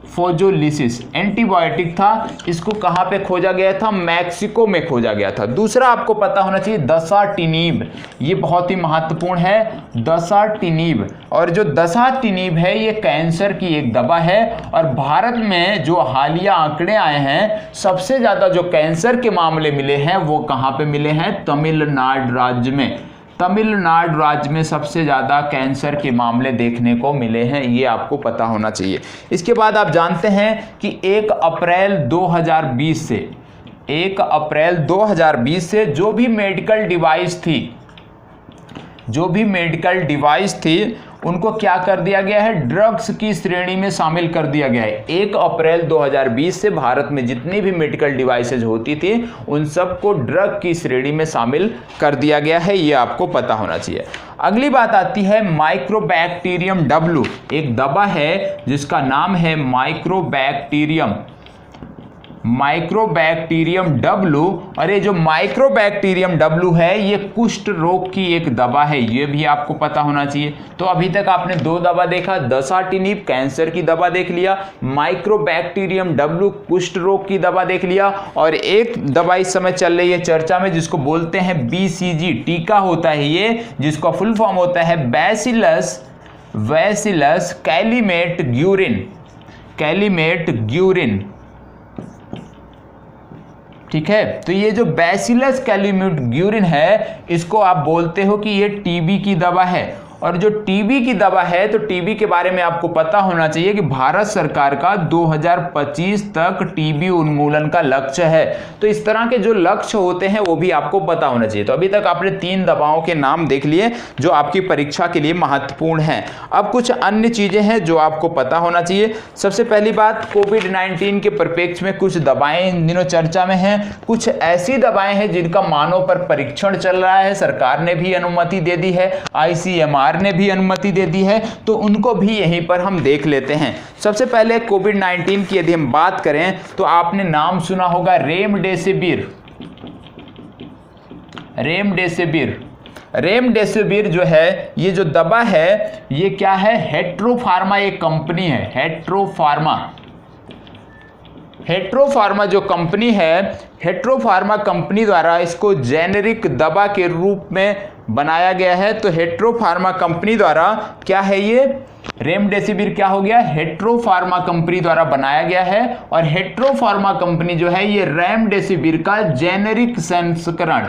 A: फोजोलिसिस एंटीबायोटिक था। इसको कहाँ पे खोजा गया था? मैक्सिको में खोजा गया था। दूसरा आपको पता होना चाहिए दसाटिनिब, ये बहुत ही महत्वपूर्ण है, दसाटिनिब। और जो दसाटिनिब है ये कैंसर की एक दवा है। और भारत में जो हालिया आंकड़े आए हैं, सबसे ज़्यादा जो कैंसर के मामले मिले हैं वो कहाँ पे मिले हैं? तमिलनाडु राज्य में। तमिलनाडु राज्य में सबसे ज़्यादा कैंसर के मामले देखने को मिले हैं, ये आपको पता होना चाहिए। इसके बाद आप जानते हैं कि 1 अप्रैल 2020 से जो भी मेडिकल डिवाइस थी उनको क्या कर दिया गया है, ड्रग्स की श्रेणी में शामिल कर दिया गया है। 1 अप्रैल 2020 से भारत में जितनी भी मेडिकल डिवाइसेज होती थी उन सबको ड्रग की श्रेणी में शामिल कर दिया गया है, ये आपको पता होना चाहिए। अगली बात आती है माइक्रोबैक्टीरियम W, एक दवा है जिसका नाम है माइक्रोबैक्टीरियम W। और ये जो माइक्रोबैक्टीरियम W है ये कुष्ठ रोग की एक दवा है, ये भी आपको पता होना चाहिए। तो अभी तक आपने 2 दवा देखा, दसाटिनिब कैंसर की दवा देख लिया, माइक्रोबैक्टीरियम W कुष्ठ रोग की दवा देख लिया, और एक दवा इस समय चल रही है चर्चा में जिसको बोलते हैं BCG, टीका होता है ये, जिसका फुल फॉर्म होता है बैसिलस कैलिमेट ग्यूरिन। ठीक है, तो ये जो बैसिलस कैलिमेट ग्यूरिन है इसको आप बोलते हो कि ये टीबी की दवा है। और जो टीबी की दवा है, तो टीबी के बारे में आपको पता होना चाहिए कि भारत सरकार का 2025 तक टीबी उन्मूलन का लक्ष्य है। तो इस तरह के जो लक्ष्य होते हैं वो भी आपको पता होना चाहिए। तो अभी तक आपने 3 दवाओं के नाम देख लिए जो आपकी परीक्षा के लिए महत्वपूर्ण हैं। अब कुछ अन्य चीजें हैं जो आपको पता होना चाहिए। सबसे पहली बात, कोविड-19 के परिप्रेक्ष्य में कुछ दवाएं इन दिनों चर्चा में हैं। कुछ ऐसी दवाएं हैं जिनका मानव पर परीक्षण चल रहा है, सरकार ने भी अनुमति दे दी है, ICMR ने भी अनुमति दे दी है, तो उनको भी यहीं पर हम देख लेते हैं। सबसे पहले कोविड-19 की यदि हम बात करें तो आपने नाम सुना होगा रेमडेसिविर जो है, ये जो दवा है ये क्या है, हेट्रोफार्मा एक कंपनी है, हेट्रोफार्मा जो कंपनी है, हेट्रोफार्मा कंपनी द्वारा इसको जेनेरिक दवा के रूप में बनाया गया है। तो हेट्रोफार्मा कंपनी द्वारा क्या है, ये रेमडेसिविर क्या हो गया, हेट्रोफार्मा कंपनी द्वारा बनाया गया है। और हेट्रोफार्मा कंपनी जो है ये रेमडेसिविर का जेनेरिक संस्करण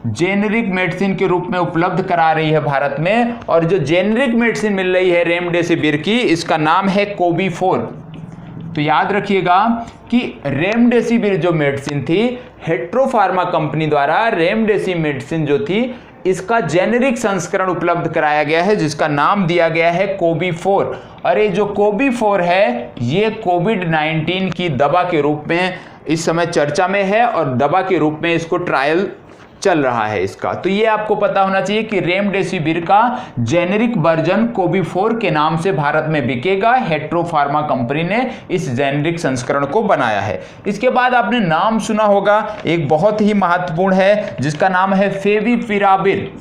A: जेनेरिक मेडिसिन के रूप में उपलब्ध करा रही है भारत में। और जो जेनेरिक मेडिसिन मिल रही है रेमडेसिविर की, इसका नाम है कोबी-4। तो याद रखिएगा कि रेमडेसिविर जो मेडिसिन थी, हेट्रोफार्मा कंपनी द्वारा रेमडेसिविर मेडिसिन जो थी इसका जेनेरिक संस्करण उपलब्ध कराया गया है जिसका नाम दिया गया है कोबी-4। और ये जो कोबी-4 है ये कोविड-19 की दवा के रूप में इस समय चर्चा में है और दवा के रूप में इसको ट्रायल चल रहा है इसका। तो ये आपको पता होना चाहिए कि रेमडेसिविर का जेनेरिक वर्जन कोबी-4 के नाम से भारत में बिकेगा। हेट्रोफार्मा कंपनी ने इस जेनेरिक संस्करण को बनाया है। इसके बाद आपने नाम सुना होगा, एक बहुत ही महत्वपूर्ण है जिसका नाम है फेविपिराविर।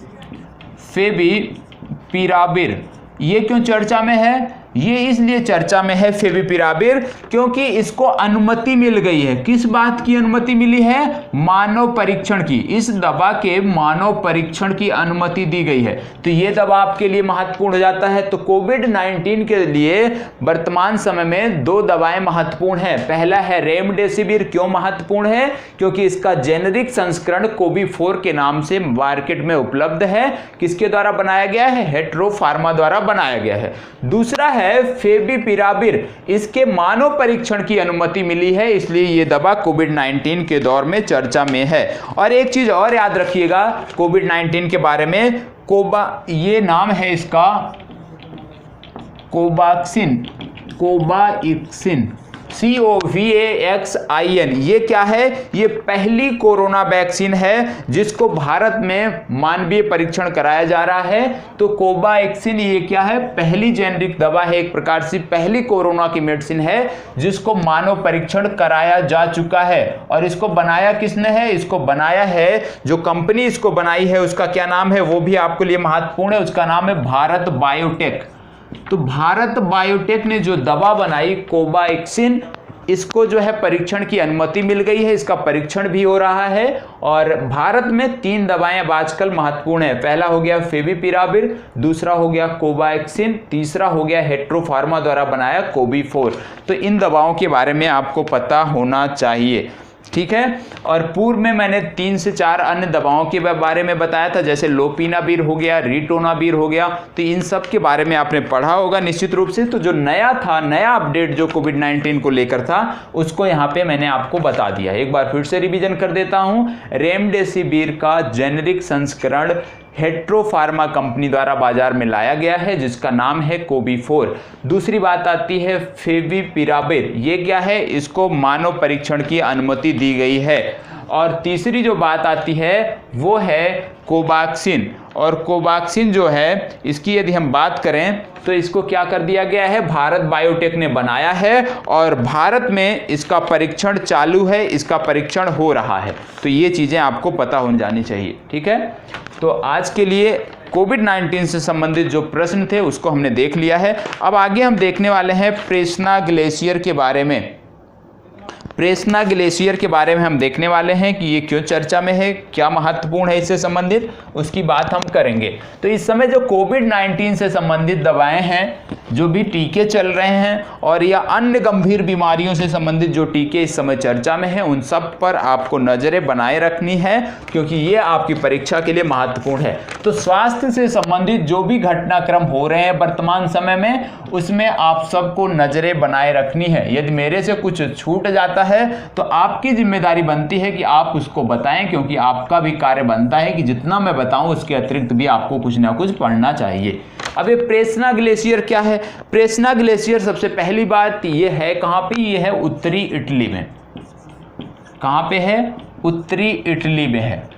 A: ये क्यों चर्चा में है, ये इसलिए चर्चा में है फेविपिराविर क्योंकि इसको अनुमति मिल गई है। किस बात की अनुमति मिली है, मानव परीक्षण की। इस दवा के मानव परीक्षण की अनुमति दी गई है। तो ये दवा आपके लिए महत्वपूर्ण हो जाता है। तो कोविड-19 के लिए वर्तमान समय में 2 दवाएं महत्वपूर्ण हैं। पहला है रेमडेसिविर। क्यों महत्वपूर्ण है, क्योंकि इसका जेनेरिक संस्करण कोबी-4 के नाम से मार्केट में उपलब्ध है। किसके द्वारा बनाया गया है, हेट्रोफार्मा द्वारा बनाया गया है। दूसरा है फेविपिराविर, इसके मानव परीक्षण की अनुमति मिली है, इसलिए यह दवा कोविड-19 के दौर में चर्चा में है। और एक चीज और याद रखिएगा कोविड-19 के बारे में, ये नाम है इसका कोवाक्सिन, COVAXIN। ये क्या है, ये पहली कोरोना वैक्सीन है जिसको भारत में मानवीय परीक्षण कराया जा रहा है। तो कोवाक्सिन ये क्या है, पहली जेनेरिक दवा है, एक प्रकार से पहली कोरोना की मेडिसिन है जिसको मानव परीक्षण कराया जा चुका है। और इसको बनाया किसने है, इसको बनाया है जो कंपनी इसको बनाई है उसका क्या नाम है, वो भी आपके लिए महत्वपूर्ण है। उसका नाम है भारत बायोटेक। तो भारत बायोटेक ने जो दवा बनाई कोवाक्सिन, इसको जो है परीक्षण की अनुमति मिल गई है, इसका परीक्षण भी हो रहा है। और भारत में 3 दवाएं अब आजकल महत्वपूर्ण है। पहला हो गया फेविपिराविर, दूसरा हो गया कोवाक्सिन, तीसरा हो गया हेट्रोफार्मा द्वारा बनाया कोबी-4। तो इन दवाओं के बारे में आपको पता होना चाहिए, ठीक है। और पूर्व में मैंने 3 से 4 अन्य दवाओं के बारे में बताया था, जैसे लोपिनाविर हो गया, रिटोनाविर हो गया। तो इन सब के बारे में आपने पढ़ा होगा निश्चित रूप से। तो जो नया था, नया अपडेट जो कोविड-19 को लेकर था, उसको यहाँ पे मैंने आपको बता दिया। एक बार फिर से रिवीजन कर देता हूँ। रेमडेसिविर का जेनेरिक संस्करण हेट्रो फार्मा कंपनी द्वारा बाजार में लाया गया है, जिसका नाम है कोबी-4। दूसरी बात आती है फेविपिराविर, ये क्या है, इसको मानव परीक्षण की अनुमति दी गई है। और तीसरी जो बात आती है वो है कोवैक्सीन, और कोवैक्सीन जो है इसकी यदि हम बात करें तो इसको क्या कर दिया गया है, भारत बायोटेक ने बनाया है और भारत में इसका परीक्षण चालू है, इसका परीक्षण हो रहा है। तो ये चीज़ें आपको पता होनी जानी चाहिए, ठीक है। तो आज के लिए कोविड-19 से संबंधित जो प्रश्न थे उसको हमने देख लिया है। अब आगे हम देखने वाले हैं प्रेस्ना ग्लेशियर के बारे में। प्रेस्ना ग्लेशियर के बारे में हम देखने वाले हैं कि ये क्यों चर्चा में है, क्या महत्वपूर्ण है इससे संबंधित, उसकी बात हम करेंगे। तो इस समय जो कोविड-19 से संबंधित दवाएं हैं, जो भी टीके चल रहे हैं और या अन्य गंभीर बीमारियों से संबंधित जो टीके इस समय चर्चा में हैं, उन सब पर आपको नजरें बनाए रखनी है, क्योंकि ये आपकी परीक्षा के लिए महत्वपूर्ण है। तो स्वास्थ्य से संबंधित जो भी घटनाक्रम हो रहे हैं वर्तमान समय में, उसमें आप सबको नजरें बनाए रखनी है। यदि मेरे से कुछ छूट जाता है तो आपकी जिम्मेदारी बनती है कि आप उसको बताएं, क्योंकि आपका भी कार्य बनता है कि जितना मैं बताऊं उसके अतिरिक्त भी आपको कुछ ना कुछ पढ़ना चाहिए। अब ये प्रेस्ना ग्लेशियर क्या है? प्रेस्ना ग्लेशियर सबसे पहली बात ये है, कहां पे ये है, उत्तरी इटली में। कहां पे है? उत्तरी इटली में है,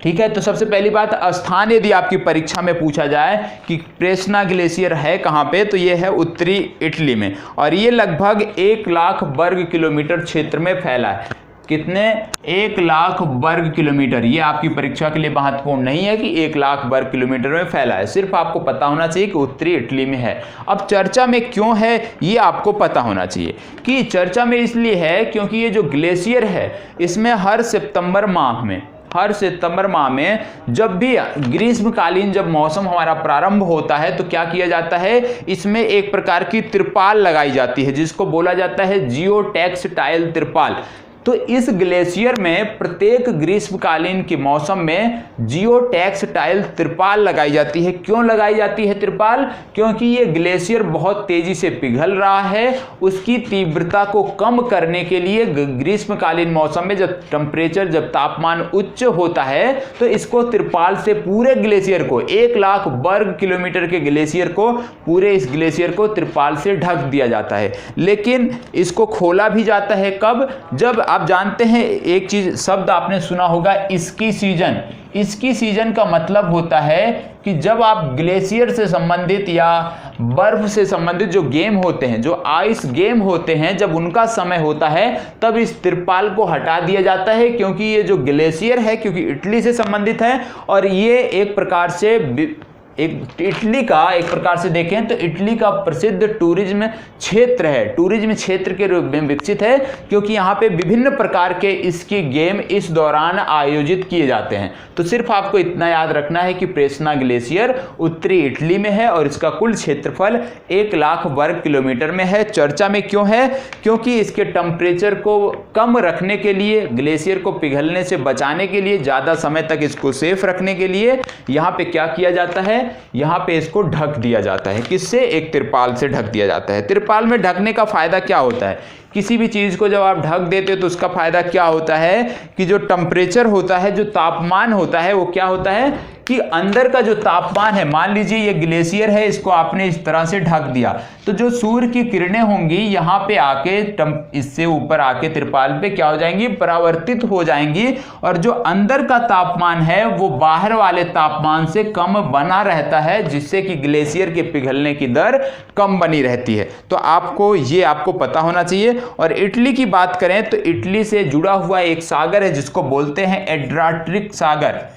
A: ठीक है। तो सबसे पहली बात, स्थान यदि आपकी परीक्षा में पूछा जाए कि प्रेस्ना ग्लेशियर है कहाँ पे, तो ये है उत्तरी इटली में, और ये लगभग 1 लाख वर्ग किलोमीटर क्षेत्र में फैला है। कितने? 1 लाख वर्ग किलोमीटर। ये आपकी परीक्षा के लिए महत्वपूर्ण नहीं है कि 1 लाख वर्ग किलोमीटर में फैला है, सिर्फ आपको पता होना चाहिए कि उत्तरी इटली में है। अब चर्चा में क्यों है ये आपको पता होना चाहिए कि चर्चा में इसलिए है क्योंकि ये जो ग्लेशियर है इसमें हर सितंबर माह में जब भी ग्रीष्मकालीन जब मौसम हमारा प्रारंभ होता है तो क्या किया जाता है, इसमें एक प्रकार की तिरपाल लगाई जाती है, जिसको बोला जाता है जियो टेक्सटाइल तिरपाल। तो इस ग्लेशियर में प्रत्येक ग्रीष्मकालीन के मौसम में जियो टेक्सटाइल तिरपाल लगाई जाती है। क्यों लगाई जाती है तिरपाल? क्योंकि ये ग्लेशियर बहुत तेजी से पिघल रहा है, उसकी तीव्रता को कम करने के लिए ग्रीष्मकालीन मौसम में जब टेम्परेचर, जब तापमान उच्च होता है, तो इसको तिरपाल से पूरे ग्लेशियर को, 1 लाख वर्ग किलोमीटर के ग्लेशियर को, पूरे इस ग्लेशियर को तिरपाल से ढक दिया जाता है। लेकिन इसको खोला भी जाता है कब? जब आप जानते हैं एक चीज, शब्द आपने सुना होगा, स्की सीजन। स्की सीजन का मतलब होता है कि जब आप ग्लेशियर से संबंधित या बर्फ से संबंधित जो गेम होते हैं, जो आइस गेम होते हैं, जब उनका समय होता है तब इस तिरपाल को हटा दिया जाता है, क्योंकि ये जो ग्लेशियर है, क्योंकि इटली से संबंधित है और ये एक प्रकार से इटली का, एक प्रकार से देखें तो इटली का प्रसिद्ध टूरिज्म क्षेत्र है, टूरिज्म क्षेत्र के रूप में विकसित है, क्योंकि यहाँ पे विभिन्न प्रकार के स्की गेम इस दौरान आयोजित किए जाते हैं। तो सिर्फ आपको इतना याद रखना है कि प्रेस्ना ग्लेशियर उत्तरी इटली में है और इसका कुल क्षेत्रफल 1 लाख वर्ग किलोमीटर में है। चर्चा में क्यों है? क्योंकि इसके टेम्परेचर को कम रखने के लिए, ग्लेशियर को पिघलने से बचाने के लिए, ज़्यादा समय तक इसको सेफ रखने के लिए यहाँ पे क्या किया जाता है, यहाँ पे इसको ढक दिया जाता है। किससे? एक तिरपाल से ढक दिया जाता है। तिरपाल में ढकने का फायदा क्या होता है? किसी भी चीज को जब आप ढक देते हो तो उसका फायदा क्या होता है कि जो टेम्परेचर होता है, जो तापमान होता है, वो क्या होता है कि अंदर का जो तापमान है, मान लीजिए ये ग्लेशियर है, इसको आपने इस तरह से ढक दिया, तो जो सूर्य की किरणें होंगी यहाँ पे आके इससे ऊपर आके तिरपाल पे क्या हो जाएंगी, परावर्तित हो जाएंगी, और जो अंदर का तापमान है वो बाहर वाले तापमान से कम बना रहता है, जिससे कि ग्लेशियर के पिघलने की दर कम बनी रहती है। तो आपको पता होना चाहिए। और इटली की बात करें तो इटली से जुड़ा हुआ एक सागर है जिसको बोलते हैं एड्रियाटिक सागर।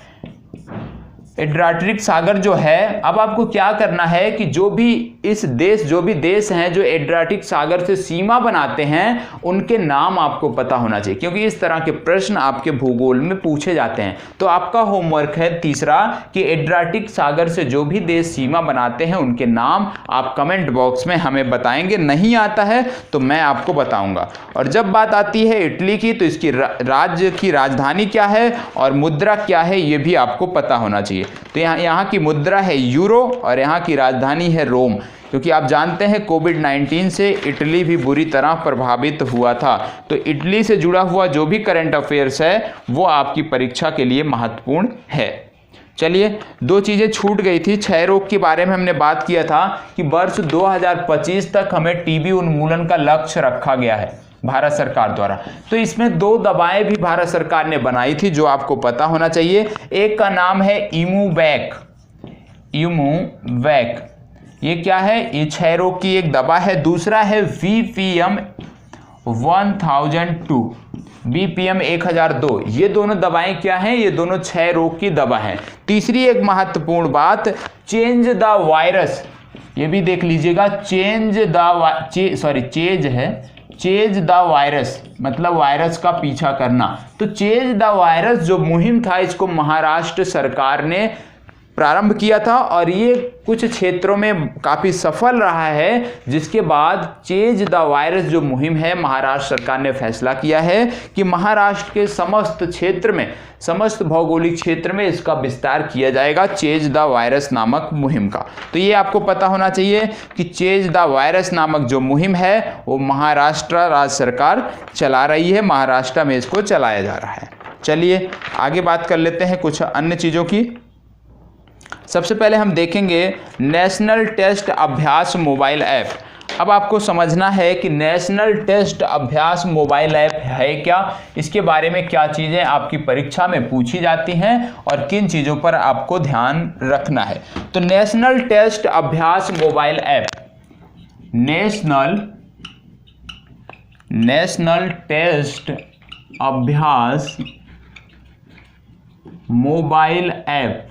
A: एड्रियाटिक सागर जो है, अब आपको क्या करना है कि जो भी देश हैं जो एड्रियाटिक सागर से सीमा बनाते हैं, उनके नाम आपको पता होना चाहिए, क्योंकि इस तरह के प्रश्न आपके भूगोल में पूछे जाते हैं। तो आपका होमवर्क है तीसरा कि एड्रियाटिक सागर से जो भी देश सीमा बनाते हैं उनके नाम आप कमेंट बॉक्स में हमें बताएंगे। नहीं आता है तो मैं आपको बताऊंगा। और जब बात आती है इटली की, तो इसकी राज्य की राजधानी क्या है और मुद्रा क्या है, ये भी आपको पता होना चाहिए। तो यहाँ की मुद्रा है यूरो और यहाँ की राजधानी है रोम, क्योंकि आप जानते हैं कोविड-19 से इटली भी बुरी तरह प्रभावित हुआ था। तो इटली से जुड़ा हुआ जो भी करंट अफेयर्स है वो आपकी परीक्षा के लिए महत्वपूर्ण है। चलिए, दो चीज़ें छूट गई थी। क्षय रोग के बारे में हमने बात किया था कि वर्ष 2025 तक हमें टीबी उन्मूलन का लक्ष्य रखा गया है भारत सरकार द्वारा। तो इसमें दो दवाएं भी भारत सरकार ने बनाई थी जो आपको पता होना चाहिए। एक का नाम है इमूवैक। ये क्या है? ये क्षय रोग की एक दवा है। दूसरा है VPM 1002, BPM 1002। ये दोनों दवाएं क्या हैं? ये दोनों क्षय रोग की दवा हैं। तीसरी एक महत्वपूर्ण बात, चेंज द वायरस। ये भी देख लीजिएगा, चेंज द वायरस मतलब वायरस का पीछा करना। तो चेंज द वायरस जो मुहिम था, इसको महाराष्ट्र सरकार ने प्रारंभ किया था और ये कुछ क्षेत्रों में काफ़ी सफल रहा है, जिसके बाद चेंज द वायरस जो मुहिम है, महाराष्ट्र सरकार ने फैसला किया है कि महाराष्ट्र के समस्त क्षेत्र में, समस्त भौगोलिक क्षेत्र में इसका विस्तार किया जाएगा, चेंज द वायरस नामक मुहिम का। तो ये आपको पता होना चाहिए कि चेंज द वायरस नामक जो मुहिम है वो महाराष्ट्र राज्य सरकार चला रही है, महाराष्ट्र में इसको चलाया जा रहा है। चलिए आगे बात कर लेते हैं कुछ अन्य चीज़ों की। सबसे पहले हम देखेंगे नेशनल टेस्ट अभ्यास मोबाइल ऐप। अब आपको समझना है कि नेशनल टेस्ट अभ्यास मोबाइल ऐप है क्या, इसके बारे में क्या चीज़ें आपकी परीक्षा में पूछी जाती हैं और किन चीज़ों पर आपको ध्यान रखना है। तो नेशनल टेस्ट अभ्यास मोबाइल ऐप, नेशनल टेस्ट अभ्यास मोबाइल ऐप,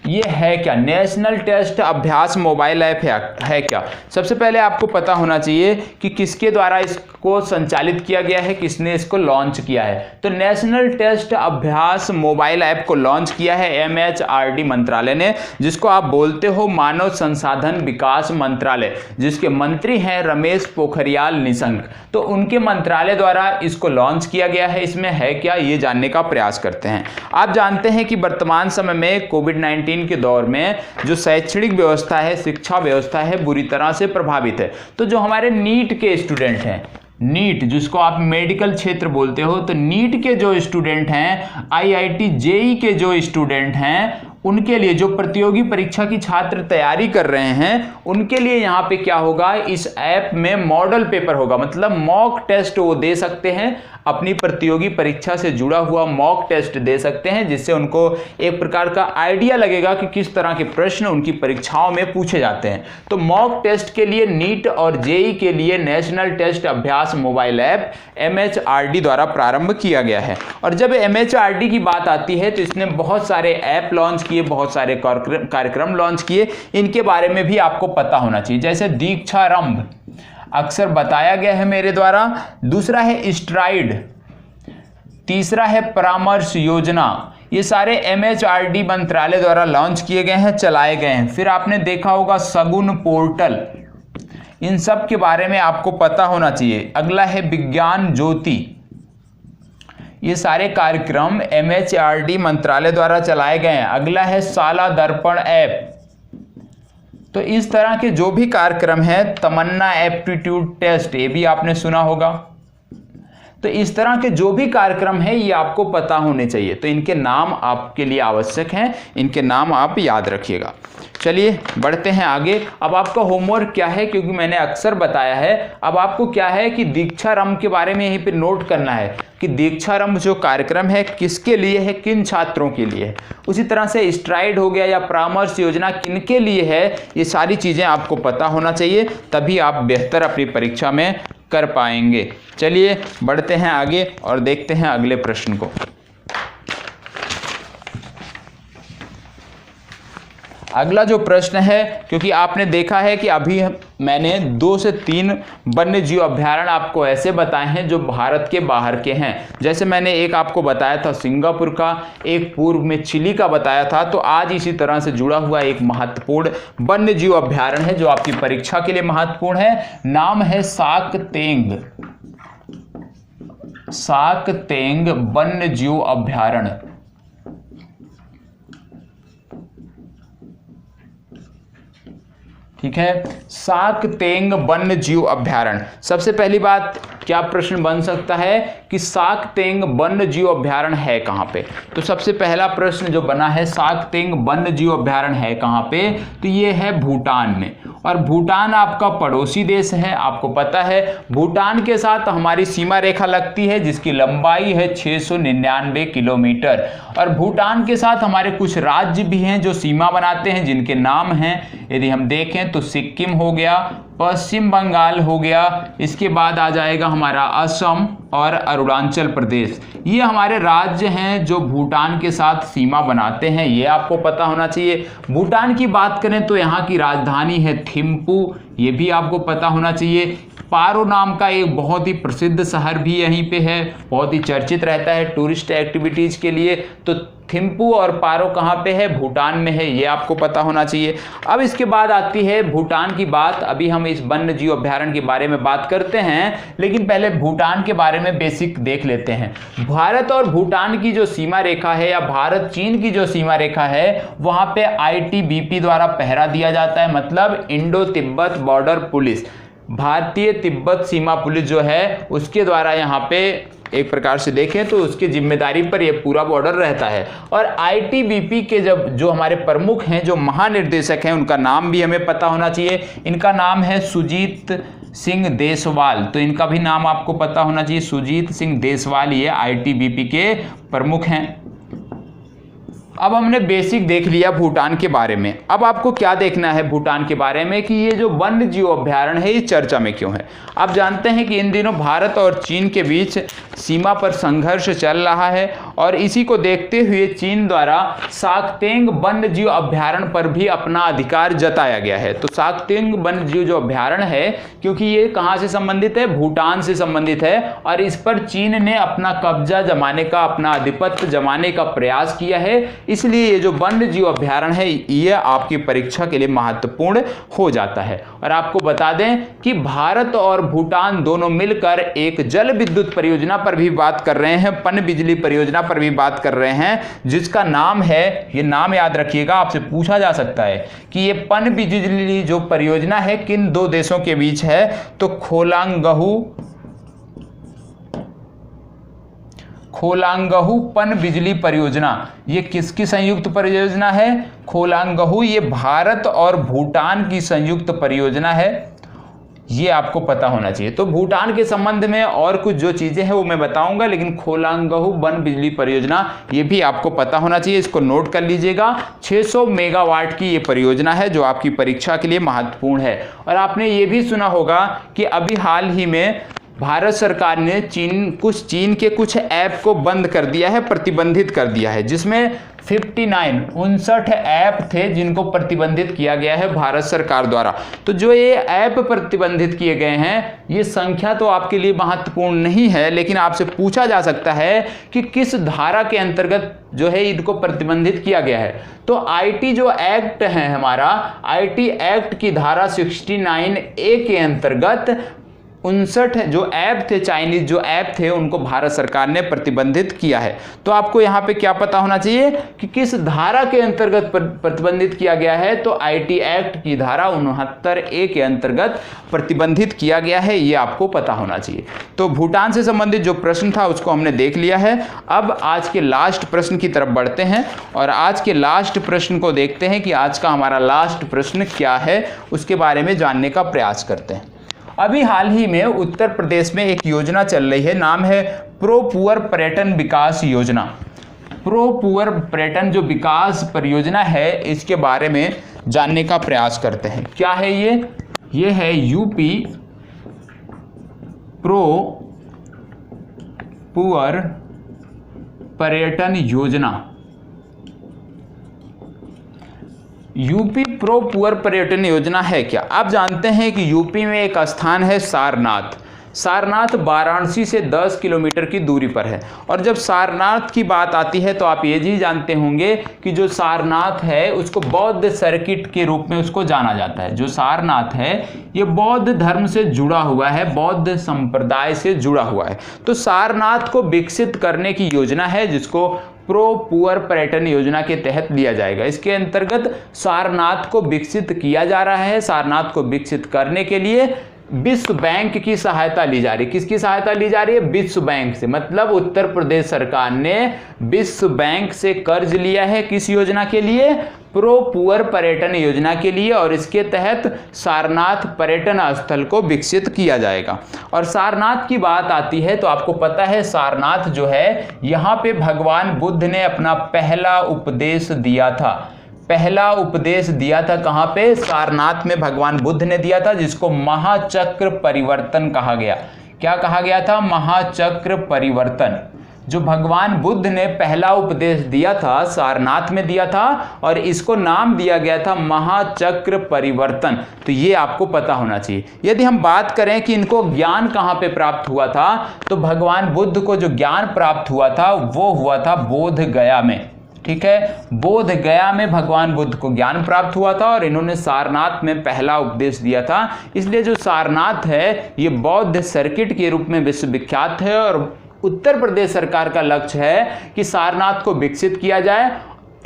A: ये है क्या? नेशनल टेस्ट अभ्यास मोबाइल ऐप है क्या? सबसे पहले आपको पता होना चाहिए कि किसके द्वारा इसको संचालित किया गया है, किसने इसको लॉन्च किया है। तो नेशनल टेस्ट अभ्यास मोबाइल ऐप को लॉन्च किया है MHRD मंत्रालय ने, जिसको आप बोलते हो मानव संसाधन विकास मंत्रालय, जिसके मंत्री हैं रमेश पोखरियाल निशंक। तो उनके मंत्रालय द्वारा इसको लॉन्च किया गया है। इसमें है क्या, ये जानने का प्रयास करते हैं। आप जानते हैं कि वर्तमान समय में कोविड-19 के दौर में जो शैक्षणिक व्यवस्था है, शिक्षा व्यवस्था है, बुरी तरह से प्रभावित है। तो जो हमारे नीट के स्टूडेंट हैं, नीट जिसको आप मेडिकल क्षेत्र बोलते हो, तो नीट के जो स्टूडेंट हैं, IIT JEE के जो स्टूडेंट हैं, उनके लिए जो प्रतियोगी परीक्षा की छात्र तैयारी कर रहे हैं, उनके लिए यहाँ पे क्या होगा, इस ऐप में मॉडल पेपर होगा, मतलब मॉक टेस्ट वो दे सकते हैं, अपनी प्रतियोगी परीक्षा से जुड़ा हुआ मॉक टेस्ट दे सकते हैं, जिससे उनको एक प्रकार का आइडिया लगेगा कि किस तरह के प्रश्न उनकी परीक्षाओं में पूछे जाते हैं। तो मॉक टेस्ट के लिए नीट और JEE के लिए नेशनल टेस्ट अभ्यास मोबाइल ऐप MHRD द्वारा प्रारंभ किया गया है। और जब MHRD की बात आती है तो इसने बहुत सारे ऐप लॉन्च किए, बहुत सारे कार्यक्रम लॉन्च किए। इनके बारे में भी आपको पता होना चाहिए, जैसे दीक्षारंभ अक्सर बताया गया है मेरे द्वारा, दूसरा है स्ट्राइड, तीसरा है परामर्श योजना। ये सारे MHRD मंत्रालय द्वारा लॉन्च किए गए हैं, चलाए गए हैं। फिर आपने देखा होगा शगुन पोर्टल, इन सब के बारे में आपको पता होना चाहिए। अगला है विज्ञान ज्योति, ये सारे कार्यक्रम MHRD मंत्रालय द्वारा चलाए गए हैं। अगला है शाला दर्पण ऐप। तो इस तरह के जो भी कार्यक्रम हैं, तमन्ना एप्टीट्यूड टेस्ट, ये भी आपने सुना होगा। तो इस तरह के जो भी कार्यक्रम हैं ये आपको पता होने चाहिए। तो इनके नाम आपके लिए आवश्यक हैं, इनके नाम आप याद रखिएगा। चलिए बढ़ते हैं आगे। अब आपका होमवर्क क्या है, क्योंकि मैंने अक्सर बताया है, अब आपको क्या है कि दीक्षारंभ के बारे में यहीं पे नोट करना है कि दीक्षारंभ जो कार्यक्रम है किसके लिए है, किन छात्रों के लिए है। उसी तरह से स्ट्राइड हो गया या परामर्श योजना किनके लिए है, ये सारी चीज़ें आपको पता होना चाहिए, तभी आप बेहतर अपनी परीक्षा में कर पाएंगे। चलिए बढ़ते हैं आगे और देखते हैं अगले प्रश्न को। अगला जो प्रश्न है, क्योंकि आपने देखा है कि अभी मैंने 2 से 3 वन्य जीव अभ्यारण्य आपको ऐसे बताए हैं जो भारत के बाहर के हैं। जैसे मैंने एक आपको बताया था सिंगापुर का, एक पूर्व में चिली का बताया था। तो आज इसी तरह से जुड़ा हुआ एक महत्वपूर्ण वन्य जीव अभ्यारण्य है जो आपकी परीक्षा के लिए महत्वपूर्ण है। नाम है साकतेंग, साकतेंग वन्य जीव अभ्यारण्य। ठीक है, साकतेंग वन्य जीव अभ्यारण्य। सबसे पहली बात क्या प्रश्न बन सकता है कि साकतेंग वन्य जीव अभ्यारण्य है कहाँ पे? तो सबसे पहला प्रश्न जो बना है, साकतेंग वन्य जीव अभ्यारण्य है कहाँ पे? तो ये है भूटान में, और भूटान आपका पड़ोसी देश है। आपको पता है भूटान के साथ हमारी सीमा रेखा लगती है जिसकी लंबाई है 699 किलोमीटर, और भूटान के साथ हमारे कुछ राज्य भी हैं जो सीमा बनाते हैं, जिनके नाम हैं, यदि हम देखें तो सिक्किम हो गया, पश्चिम बंगाल हो गया, इसके बाद आ जाएगा हमारा असम और अरुणाचल प्रदेश। ये हमारे राज्य हैं जो भूटान के साथ सीमा बनाते हैं, ये आपको पता होना चाहिए। भूटान की बात करें तो यहाँ की राजधानी है थिम्पू, ये भी आपको पता होना चाहिए। पारो नाम का एक बहुत ही प्रसिद्ध शहर भी यहीं पे है, बहुत ही चर्चित रहता है टूरिस्ट एक्टिविटीज के लिए। तो थिम्पू और पारो कहाँ पे है? भूटान में है, ये आपको पता होना चाहिए। अब इसके बाद आती है भूटान की बात। अभी हम इस वन्य जीव अभ्यारण्य के बारे में बात करते हैं, लेकिन पहले भूटान के बारे में बेसिक देख लेते हैं। भारत और भूटान की जो सीमा रेखा है, या भारत चीन की जो सीमा रेखा है, वहाँ पे ITBP द्वारा पहरा दिया जाता है, मतलब इंडो तिब्बत बॉर्डर पुलिस, भारतीय तिब्बत सीमा पुलिस जो है उसके द्वारा यहाँ पे एक प्रकार से देखें तो उसकी जिम्मेदारी पर यह पूरा बॉर्डर रहता है। और ITBP के जो हमारे प्रमुख हैं, जो महानिर्देशक हैं, उनका नाम भी हमें पता होना चाहिए। इनका नाम है सुजीत सिंह देसवाल, तो इनका भी नाम आपको पता होना चाहिए, सुजीत सिंह देसवाल, ये ITBP के प्रमुख हैं। अब हमने बेसिक देख लिया भूटान के बारे में। अब आपको क्या देखना है भूटान के बारे में कि ये जो वन्य जीव अभ्यारण्य है ये चर्चा में क्यों है। आप जानते हैं कि इन दिनों भारत और चीन के बीच सीमा पर संघर्ष चल रहा है, और इसी को देखते हुए चीन द्वारा साकतेंग वन्य जीव अभ्यारण्य पर भी अपना अधिकार जताया गया है। तो साकतेंग वन्य जीव जो अभ्यारण्य है, क्योंकि ये कहाँ से संबंधित है? भूटान से संबंधित है, और इस पर चीन ने अपना कब्जा जमाने का, अपना आधिपत्य जमाने का प्रयास किया है। इसलिए ये जो वन्य जीव अभ्यारण्य है ये आपकी परीक्षा के लिए महत्वपूर्ण हो जाता है। और आपको बता दें कि भारत और भूटान दोनों मिलकर एक जल विद्युत परियोजना पर भी बात कर रहे हैं, पनबिजली परियोजना पर भी बात कर रहे हैं, जिसका नाम है, ये नाम याद रखिएगा, आपसे पूछा जा सकता है कि ये पनबिजली जो परियोजना है किन दो देशों के बीच है? तो खोलांगहू पनबिजली परियोजना, ये किसकी संयुक्त परियोजना है? खोलांगहू, ये भारत और भूटान की संयुक्त परियोजना है, ये आपको पता होना चाहिए। तो भूटान के संबंध में और कुछ जो चीजें हैं वो मैं बताऊंगा, लेकिन खोलांगहू वन बिजली परियोजना ये भी आपको पता होना चाहिए, इसको नोट कर लीजिएगा। 600 मेगावाट की ये परियोजना है जो आपकी परीक्षा के लिए महत्वपूर्ण है। और आपने ये भी सुना होगा कि अभी हाल ही में भारत सरकार ने चीन के कुछ ऐप को बंद कर दिया है, प्रतिबंधित कर दिया है, जिसमें 59 ऐप थे जिनको प्रतिबंधित किया गया है भारत सरकार द्वारा। तो जो ये ऐप प्रतिबंधित किए गए हैं, ये संख्या तो आपके लिए महत्वपूर्ण नहीं है, लेकिन आपसे पूछा जा सकता है कि किस धारा के अंतर्गत जो है इनको प्रतिबंधित किया गया है। तो आईटी जो एक्ट है हमारा, आईटी एक्ट की धारा 69A के अंतर्गत 59 जो ऐप थे, चाइनीज जो ऐप थे, उनको भारत सरकार ने प्रतिबंधित किया है। तो आपको यहाँ पे क्या पता होना चाहिए कि किस धारा के अंतर्गत प्रतिबंधित किया गया है? तो आईटी एक्ट की धारा 69A के अंतर्गत प्रतिबंधित किया गया है, ये आपको पता होना चाहिए। तो भूटान से संबंधित जो प्रश्न था उसको हमने देख लिया है। अब आज के लास्ट प्रश्न की तरफ बढ़ते हैं और आज के लास्ट प्रश्न को देखते हैं कि आज का हमारा लास्ट प्रश्न क्या है, उसके बारे में जानने का प्रयास करते हैं। अभी हाल ही में उत्तर प्रदेश में एक योजना चल रही है, नाम है प्रो पुअर पर्यटन विकास योजना। प्रो पुअर पर्यटन जो विकास परियोजना है, इसके बारे में जानने का प्रयास करते हैं। क्या है ये है यूपी प्रो पुअर पर्यटन योजना। यूपी प्रो पुअर पर्यटन योजना है क्या? आप जानते हैं कि यूपी में एक स्थान है सारनाथ। सारनाथ वाराणसी से 10 किलोमीटर की दूरी पर है। और जब सारनाथ की बात आती है तो आप ये भी जानते होंगे कि जो सारनाथ है उसको बौद्ध सर्किट के रूप में उसको जाना जाता है। जो सारनाथ है ये बौद्ध धर्म से जुड़ा हुआ है, बौद्ध संप्रदाय से जुड़ा हुआ है। तो सारनाथ को विकसित करने की योजना है जिसको प्रो पुअर पर्यटन योजना के तहत लिया जाएगा। इसके अंतर्गत सारनाथ को विकसित किया जा रहा है। सारनाथ को विकसित करने के लिए विश्व बैंक की सहायता ली जा रही है। किसकी सहायता ली जा रही है? विश्व बैंक से। मतलब उत्तर प्रदेश सरकार ने विश्व बैंक से कर्ज लिया है किस योजना के लिए? प्रो पुअर पर्यटन योजना के लिए, और इसके तहत सारनाथ पर्यटन स्थल को विकसित किया जाएगा। और सारनाथ की बात आती है तो आपको पता है सारनाथ जो है, यहाँ पे भगवान बुद्ध ने अपना पहला उपदेश दिया था। पहला उपदेश दिया था कहाँ पे? सारनाथ में भगवान बुद्ध ने दिया था, जिसको महाचक्र परिवर्तन कहा गया। क्या कहा गया था? महाचक्र परिवर्तन। जो भगवान बुद्ध ने पहला उपदेश दिया था सारनाथ में दिया था, और इसको नाम दिया गया था महाचक्र परिवर्तन। तो ये आपको पता होना चाहिए। यदि हम बात करें कि इनको ज्ञान कहाँ पे प्राप्त हुआ था, तो भगवान बुद्ध को जो ज्ञान प्राप्त हुआ था वो हुआ था बोध गया में। ठीक है, बोध गया में भगवान बुद्ध को ज्ञान प्राप्त हुआ था, और इन्होंने सारनाथ में पहला उपदेश दिया था। इसलिए जो सारनाथ है ये बौद्ध सर्किट के रूप में विश्वविख्यात है, और उत्तर प्रदेश सरकार का लक्ष्य है कि सारनाथ को विकसित किया जाए।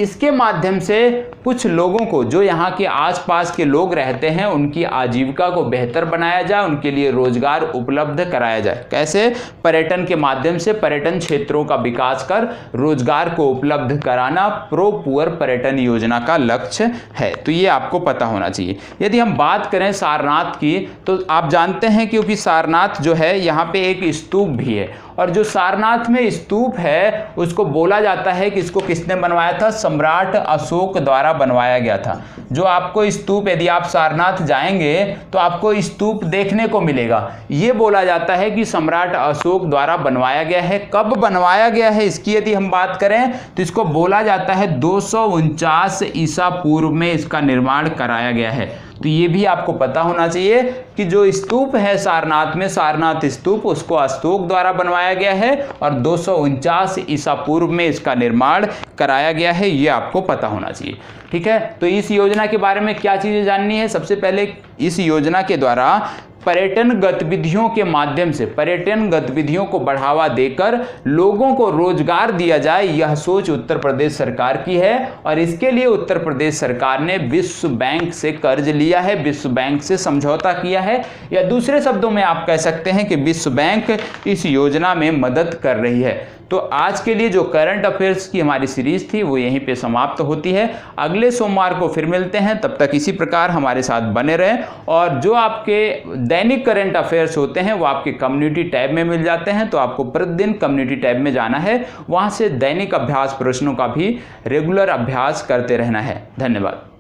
A: इसके माध्यम से कुछ लोगों को, जो यहाँ के आसपास के लोग रहते हैं, उनकी आजीविका को बेहतर बनाया जाए, उनके लिए रोजगार उपलब्ध कराया जाए। कैसे? पर्यटन के माध्यम से पर्यटन क्षेत्रों का विकास कर रोजगार को उपलब्ध कराना प्रो पुअर पर्यटन योजना का लक्ष्य है। तो ये आपको पता होना चाहिए। यदि हम बात करें सारनाथ की, तो आप जानते हैं क्योंकि सारनाथ जो है यहाँ पे एक स्तूप भी है, और जो सारनाथ में स्तूप है उसको बोला जाता है कि इसको किसने बनवाया था? सम्राट अशोक द्वारा बनवाया गया था। जो आपको स्तूप, यदि आप सारनाथ जाएंगे तो आपको स्तूप देखने को मिलेगा। ये बोला जाता है कि सम्राट अशोक द्वारा बनवाया गया है। कब बनवाया गया है इसकी यदि हम बात करें तो इसको बोला जाता है 249 ईसा पूर्व में इसका निर्माण कराया गया है। तो ये भी आपको पता होना चाहिए कि जो स्तूप है सारनाथ में, सारनाथ स्तूप, उसको अशोक द्वारा बनवाया गया है और 249 ईसा पूर्व में इसका निर्माण कराया गया है। ये आपको पता होना चाहिए। ठीक है, तो इस योजना के बारे में क्या चीजें जाननी है? सबसे पहले इस योजना के द्वारा पर्यटन गतिविधियों के माध्यम से पर्यटन गतिविधियों को बढ़ावा देकर लोगों को रोजगार दिया जाए, यह सोच उत्तर प्रदेश सरकार की है। और इसके लिए उत्तर प्रदेश सरकार ने विश्व बैंक से कर्ज लिया है, विश्व बैंक से समझौता किया है, या दूसरे शब्दों में आप कह सकते हैं कि विश्व बैंक इस योजना में मदद कर रही है। तो आज के लिए जो करंट अफेयर्स की हमारी सीरीज थी वो यहीं पे समाप्त होती है। अगले सोमवार को फिर मिलते हैं, तब तक इसी प्रकार हमारे साथ बने रहें। और जो आपके दैनिक करंट अफेयर्स होते हैं वो आपके कम्युनिटी टैब में मिल जाते हैं, तो आपको प्रतिदिन कम्युनिटी टैब में जाना है, वहाँ से दैनिक अभ्यास प्रश्नों का भी रेगुलर अभ्यास करते रहना है। धन्यवाद।